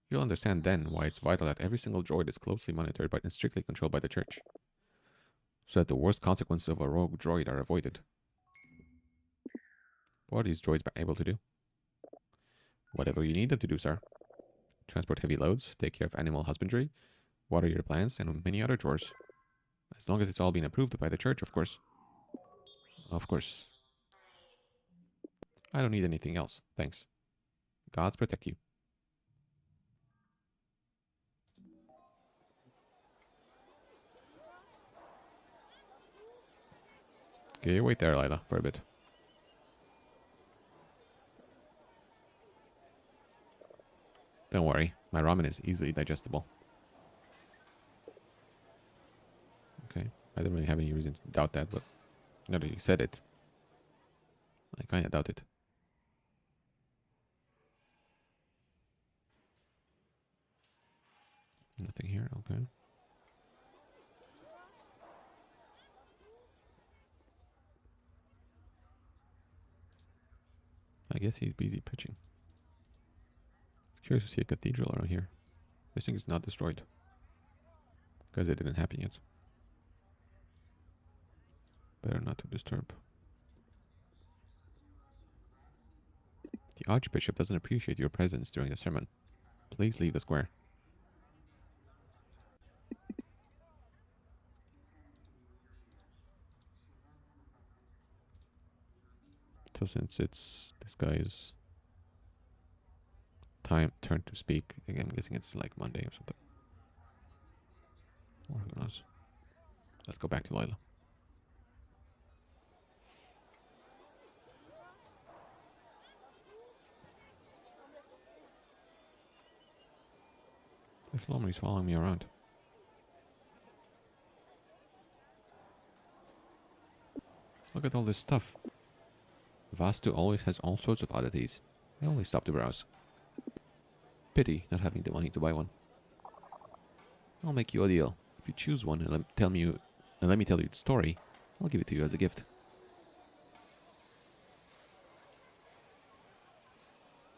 You'll understand then why it's vital that every single droid is closely monitored and strictly controlled by the Church, so that the worst consequences of a rogue droid are avoided. What are these droids able to do? Whatever you need them to do, sir. Transport heavy loads, take care of animal husbandry, water your plants, and many other chores. As long as it's all been approved by the Church, of course. Of course. I don't need anything else. Thanks. Gods protect you. Okay, you wait there, Lila, for a bit. Don't worry, my ramen is easily digestible. Okay, I don't really have any reason to doubt that, but now that you said it, I kind of doubt it. Nothing here, okay. I guess he's busy pitching. It's curious to see a cathedral around here. This thing is not destroyed. Because it didn't happen yet. Better not to disturb. The Archbishop doesn't appreciate your presence during the sermon. Please leave the square. So since it's this guy's turn to speak, again, I'm guessing it's like Monday or something. Or who knows. Let's go back to Lila. This Lomri's following me around. Look at all this stuff. Vastu always has all sorts of oddities. I only stop to browse. Pity not having the money to buy one. I'll make you a deal. If you choose one and let me tell you the story, I'll give it to you as a gift.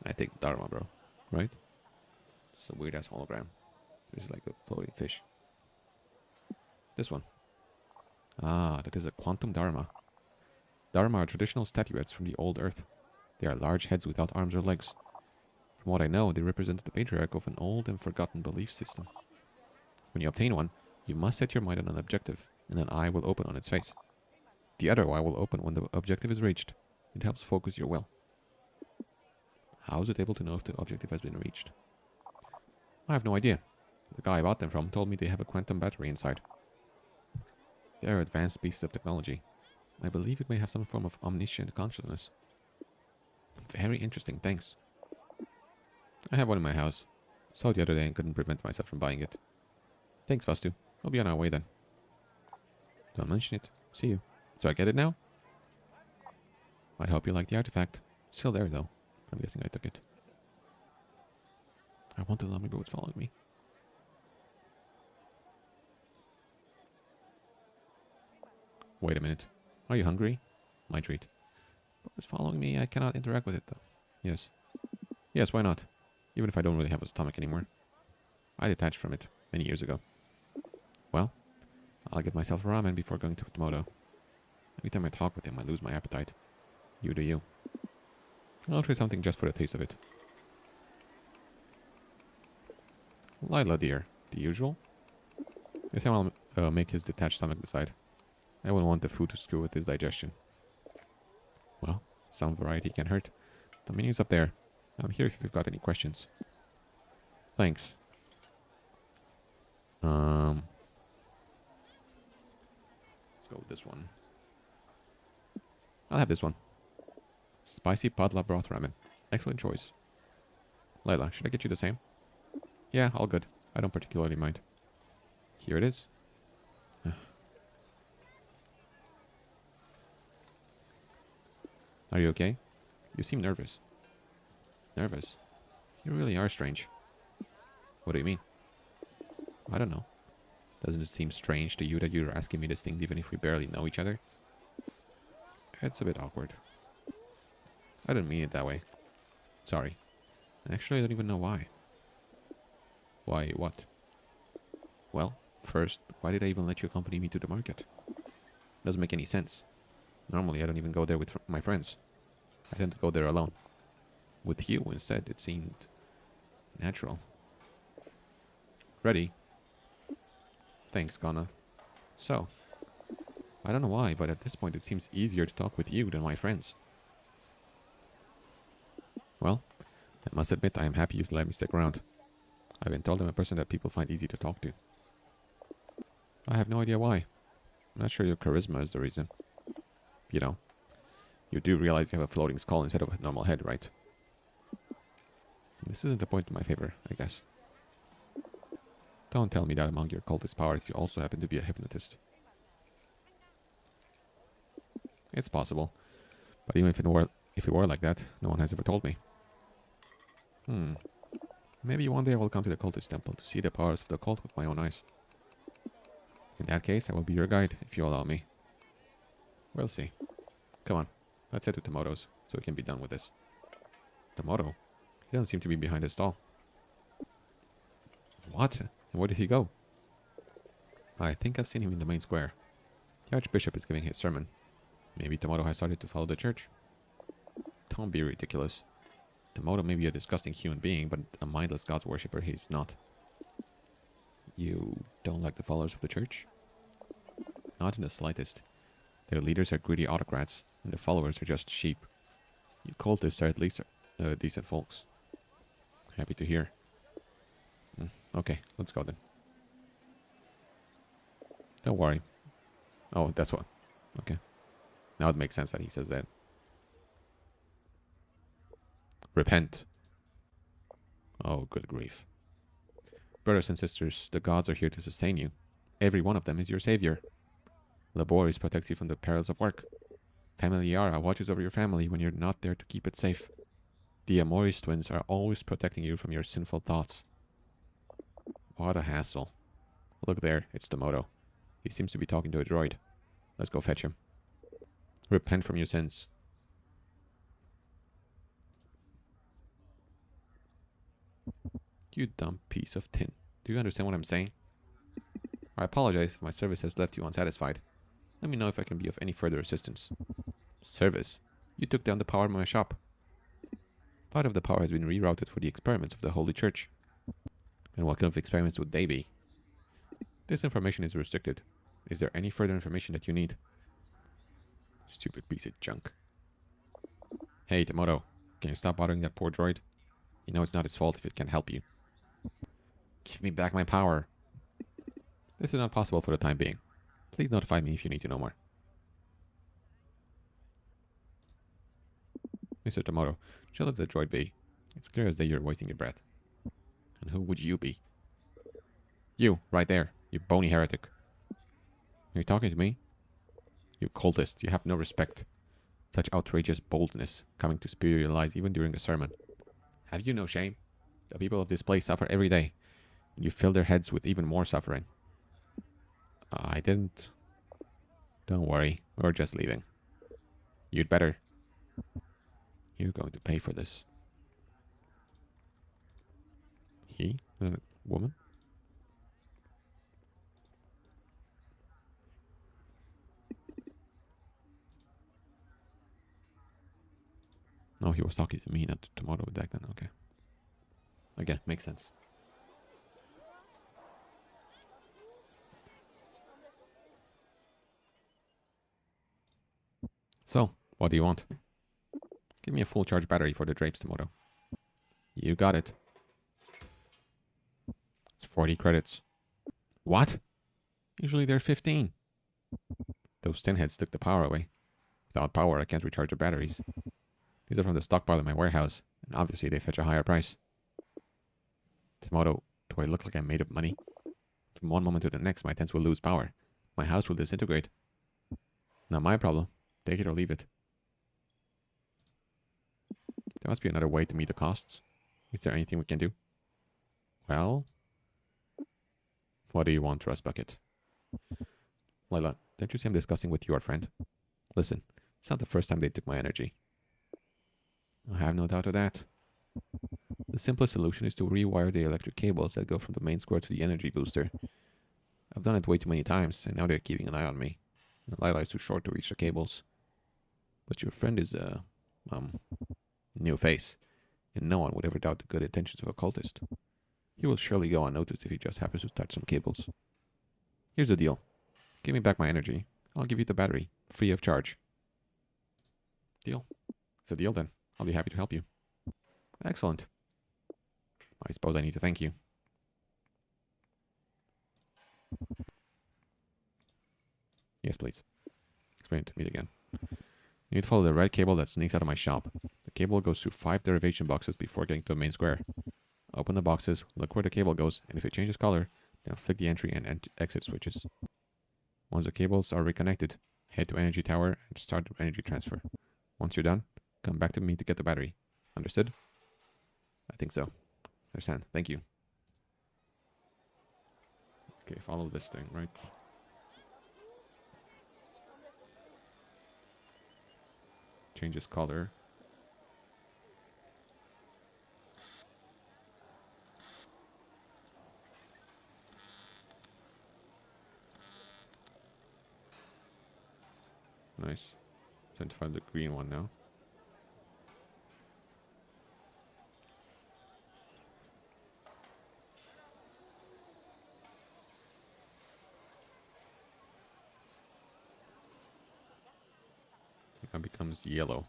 I take Dharma, bro. Right? It's a weird ass hologram. There's like a floating fish. This one. Ah, that is a quantum Dharma. Dharma are traditional statuettes from the old Earth. They are large heads without arms or legs. From what I know, they represent the patriarch of an old and forgotten belief system. When you obtain one, you must set your mind on an objective, and an eye will open on its face. The other eye will open when the objective is reached. It helps focus your will. How is it able to know if the objective has been reached? I have no idea. The guy I bought them from told me they have a quantum battery inside. They are advanced pieces of technology. I believe it may have some form of omniscient consciousness. Very interesting, thanks. I have one in my house. Saw it the other day and couldn't prevent myself from buying it. Thanks, Vastu. We'll be on our way then. Don't mention it. See you. So I get it now? I hope you like the artifact. Still there, though. I'm guessing I took it. I want to let me know what's following me. Wait a minute. Are you hungry? My treat. But it's following me. I cannot interact with it, though. Yes. Yes, why not? Even if I don't really have a stomach anymore. I detached from it many years ago. Well, I'll get myself a ramen before going to Komodo. Every time I talk with him, I lose my appetite. You do you. I'll try something just for the taste of it. Lila, dear. The usual? This time I'll make his detached stomach decide. I wouldn't want the food to screw with his digestion. Well, some variety can hurt. The menu's up there. I'm here if you've got any questions. Thanks. Let's go with this one. I'll have this one. Spicy padla broth ramen. Excellent choice. Layla, should I get you the same? Yeah, all good. I don't particularly mind. Here it is. Are you okay? You seem nervous. Nervous? You really are strange. What do you mean? I don't know. Doesn't it seem strange to you that you're asking me this thing even if we barely know each other? It's a bit awkward. I didn't mean it that way. Sorry. Actually, I don't even know why. Why what? Well, first, why did I even let you accompany me to the market? Doesn't make any sense. Normally, I don't even go there with my friends. I tend to go there alone. With you, instead, it seemed natural. Ready? Thanks, Ghana. So, I don't know why, but at this point it seems easier to talk with you than my friends. Well, I must admit I am happy you let me stick around. I've been told I'm a person that people find easy to talk to. I have no idea why. I'm not sure your charisma is the reason. You know, you do realize you have a floating skull instead of a normal head, right? This isn't a point in my favor, I guess. Don't tell me that among your cultist powers you also happen to be a hypnotist. It's possible, but even if it were like that, no one has ever told me. Maybe one day I will come to the cultist temple to see the powers of the cult with my own eyes. In that case, I will be your guide, if you allow me. We'll see. Come on, let's head to Tomoto's, so we can be done with this. Tomoto? He doesn't seem to be behind his stall. What? And where did he go? I think I've seen him in the main square. The Archbishop is giving his sermon. Maybe Tomoto has started to follow the church. Don't be ridiculous. Tomoto may be a disgusting human being, but a mindless gods worshipper he's not. You don't like the followers of the church? Not in the slightest. Their leaders are greedy autocrats, and the followers are just sheep. You cultists are at least decent folks. Happy to hear. Okay, let's go then. Don't worry. Oh, that's what. Okay. Now it makes sense that he says that. Repent. Oh, good grief. Brothers and sisters, the gods are here to sustain you. Every one of them is your savior. Laboris protects you from the perils of work. Familiara watches over your family when you're not there to keep it safe. The Amoris twins are always protecting you from your sinful thoughts. What a hassle. Look there, it's Tomoto. He seems to be talking to a droid. Let's go fetch him. Repent from your sins. You dumb piece of tin. Do you understand what I'm saying? I apologize if my service has left you unsatisfied. Let me know if I can be of any further assistance. Service? You took down the power in my shop. Part of the power has been rerouted for the experiments of the Holy Church. And what kind of experiments would they be? This information is restricted. Is there any further information that you need? Stupid piece of junk. Hey, Tomoto. Can you stop bothering that poor droid? You know it's not his fault if it can't help you. Give me back my power. This is not possible for the time being. Please notify me if you need to know more. Mr. Tomoto, shall let the droid be. It's clear as day you're wasting your breath. And who would you be? You, right there. You bony heretic. Are you talking to me? You cultist, you have no respect. Such outrageous boldness, coming to spew your lies even during a sermon. Have you no shame? The people of this place suffer every day, and you fill their heads with even more suffering. I didn't. Don't worry, we're just leaving. You'd better. You're going to pay for this. He? A woman? No, he was talking to me, not to Tomoto back then. Okay. Again, makes sense. So, what do you want? Give me a full charge battery for the drapes, Tomoto. You got it. It's 40 credits. What? Usually they're 15. Those tin heads took the power away. Without power, I can't recharge the batteries. These are from the stockpile in my warehouse, and obviously they fetch a higher price. Tomoto, do I look like I'm made of money? From one moment to the next, my tents will lose power. My house will disintegrate. Not my problem. Take it or leave it. There must be another way to meet the costs. Is there anything we can do? Well... What do you want, Rust Bucket? Layla, don't you see I'm discussing with your friend? Listen, it's not the first time they took my energy. I have no doubt of that. The simplest solution is to rewire the electric cables that go from the main square to the energy booster. I've done it way too many times, and now they're keeping an eye on me. And Layla is too short to reach the cables. But your friend is a, new face, and no one would ever doubt the good intentions of a cultist. He will surely go unnoticed if he just happens to touch some cables. Here's the deal. Give me back my energy, I'll give you the battery, free of charge. Deal. It's a deal then. I'll be happy to help you. Excellent. I suppose I need to thank you. Yes, please. Explain it to me again. You need to follow the red cable that sneaks out of my shop. The cable goes through 5 derivation boxes before getting to the main square. Open the boxes, look where the cable goes, and if it changes color, then flick the entry and exit switches. Once the cables are reconnected, head to Energy Tower and start the energy transfer. Once you're done, come back to me to get the battery. Understood? I think so. Understand. Thank you. Okay, follow this thing, right? Changes color. Nice. Identify the green one now. It becomes yellow.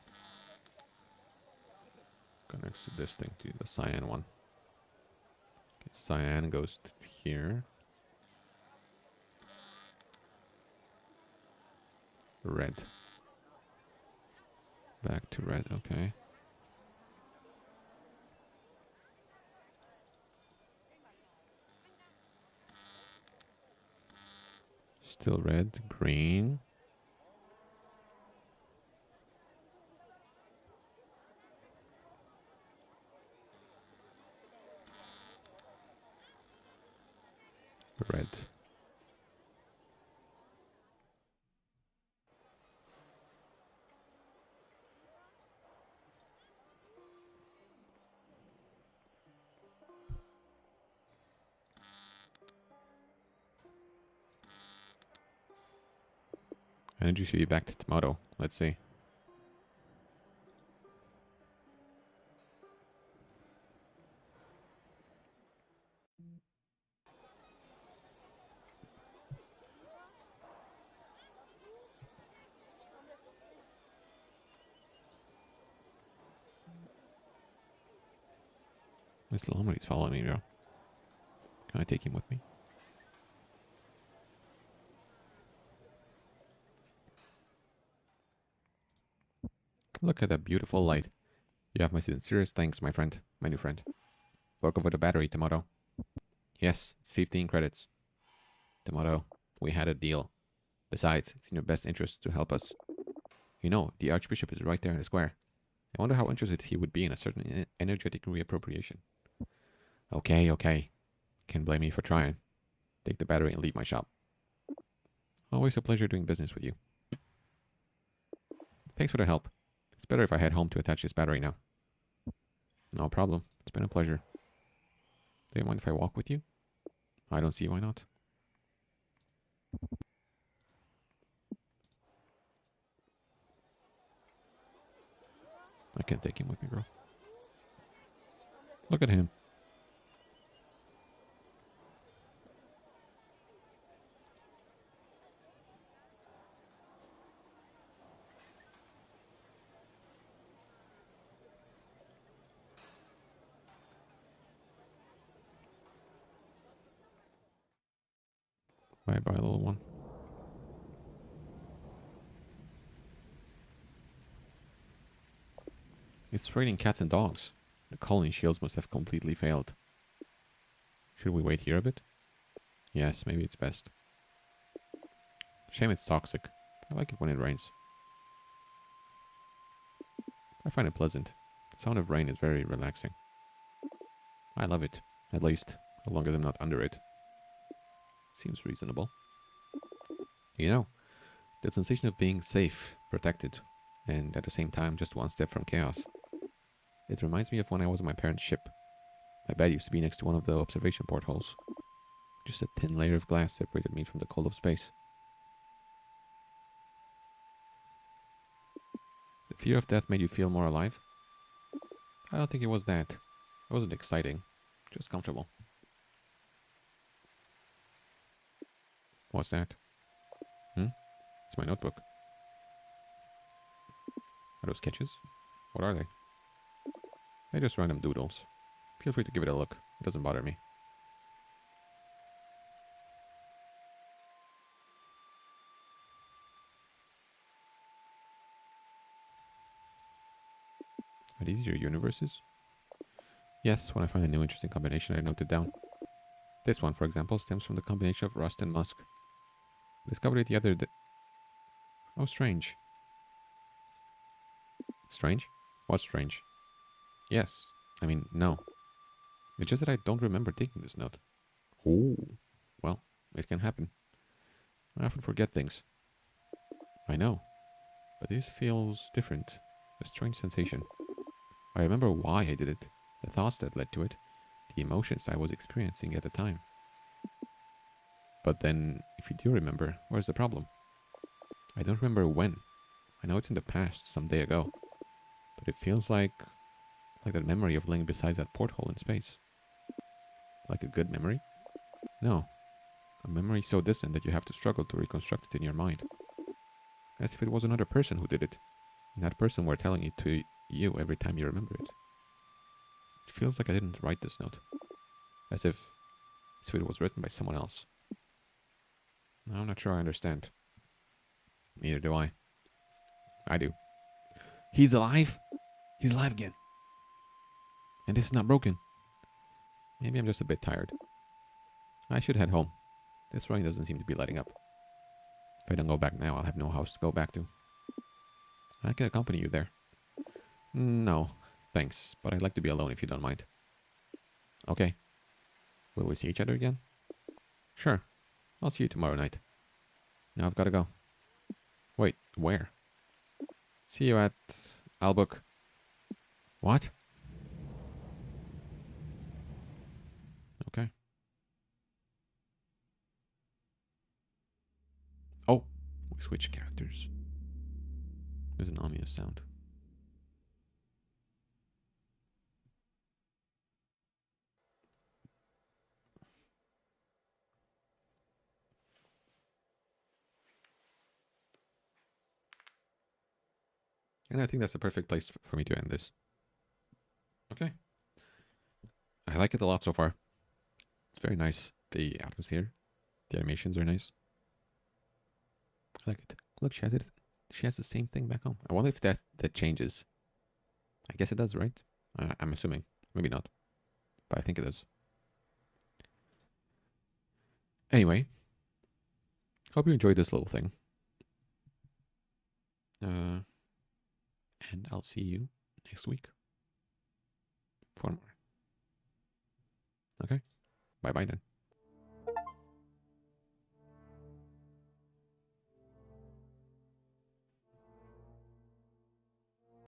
Connects to this thing, to the cyan one. Okay, cyan goes to here. Red. Back to red, okay. Still red, green. Red. Energy should be back to tomato. Let's see. This little homine's following me, bro. Can I take him with me? Look at that beautiful light. You have my sincerest thanks, my friend. My new friend. Fork over the battery, Tomato. Yes, it's 15 credits. Tomato, we had a deal. Besides, it's in your best interest to help us. You know, the Archbishop is right there in the square. I wonder how interested he would be in a certain energetic reappropriation. Okay, okay. Can't blame me for trying. Take the battery and leave my shop. Always a pleasure doing business with you. Thanks for the help. It's better if I head home to attach this battery now. No problem. It's been a pleasure. Do you mind if I walk with you? I don't see why not. I can't take him with me, bro. Look at him. Bye-bye, little one. It's raining cats and dogs. The colony shields must have completely failed. Should we wait here a bit? Yes, maybe it's best. Shame it's toxic. I like it when it rains. I find it pleasant. The sound of rain is very relaxing. I love it. At least, as long as I'm not under it. Seems reasonable. You know, the sensation of being safe, protected, and at the same time just one step from chaos. It reminds me of when I was on my parents' ship. My bed used to be next to one of the observation portholes. Just a thin layer of glass separated me from the cold of space. The fear of death made you feel more alive? I don't think it was that. It wasn't exciting, just comfortable. What's that? It's my notebook. Are those sketches? What are they? They're just random doodles. Feel free to give it a look. It doesn't bother me. Are these your universes? Yes, when I find a new interesting combination, I note it down. This one, for example, stems from the combination of rust and musk. I discovered it the other day. Oh, strange. Strange? What's strange? Yes. I mean, no. It's just that I don't remember taking this note. Oh. Well, it can happen. I often forget things. I know. But this feels different. A strange sensation. I remember why I did it, the thoughts that led to it, the emotions I was experiencing at the time. But then, if you do remember, where's the problem? I don't remember when. I know it's in the past, some day ago. But it feels like that memory of laying beside that porthole in space. Like a good memory? No. A memory so distant that you have to struggle to reconstruct it in your mind. As if it was another person who did it. And that person were telling it to you every time you remember it. It feels like I didn't write this note. As if it was written by someone else. I'm not sure I understand. Neither do I. I do. He's alive? He's alive again. And this is not broken. Maybe I'm just a bit tired. I should head home. This rain doesn't seem to be letting up. If I don't go back now, I'll have no house to go back to. I can accompany you there. No, thanks, but I'd like to be alone if you don't mind. Okay. Will we see each other again? Sure. I'll see you tomorrow night. Now I've got to go. Wait, where? See you at Albuck. What? Okay. Oh, we switch characters. There's an ominous sound. And I think that's the perfect place for me to end this. Okay. I like it a lot so far. It's very nice. The atmosphere, the animations are nice. I like it. Look, she has it. She has the same thing back home. I wonder if that changes. I guess it does, right? I'm assuming. Maybe not. But I think it does. Anyway. Hope you enjoyed this little thing. And I'll see you next week for more. Okay? Bye-bye then.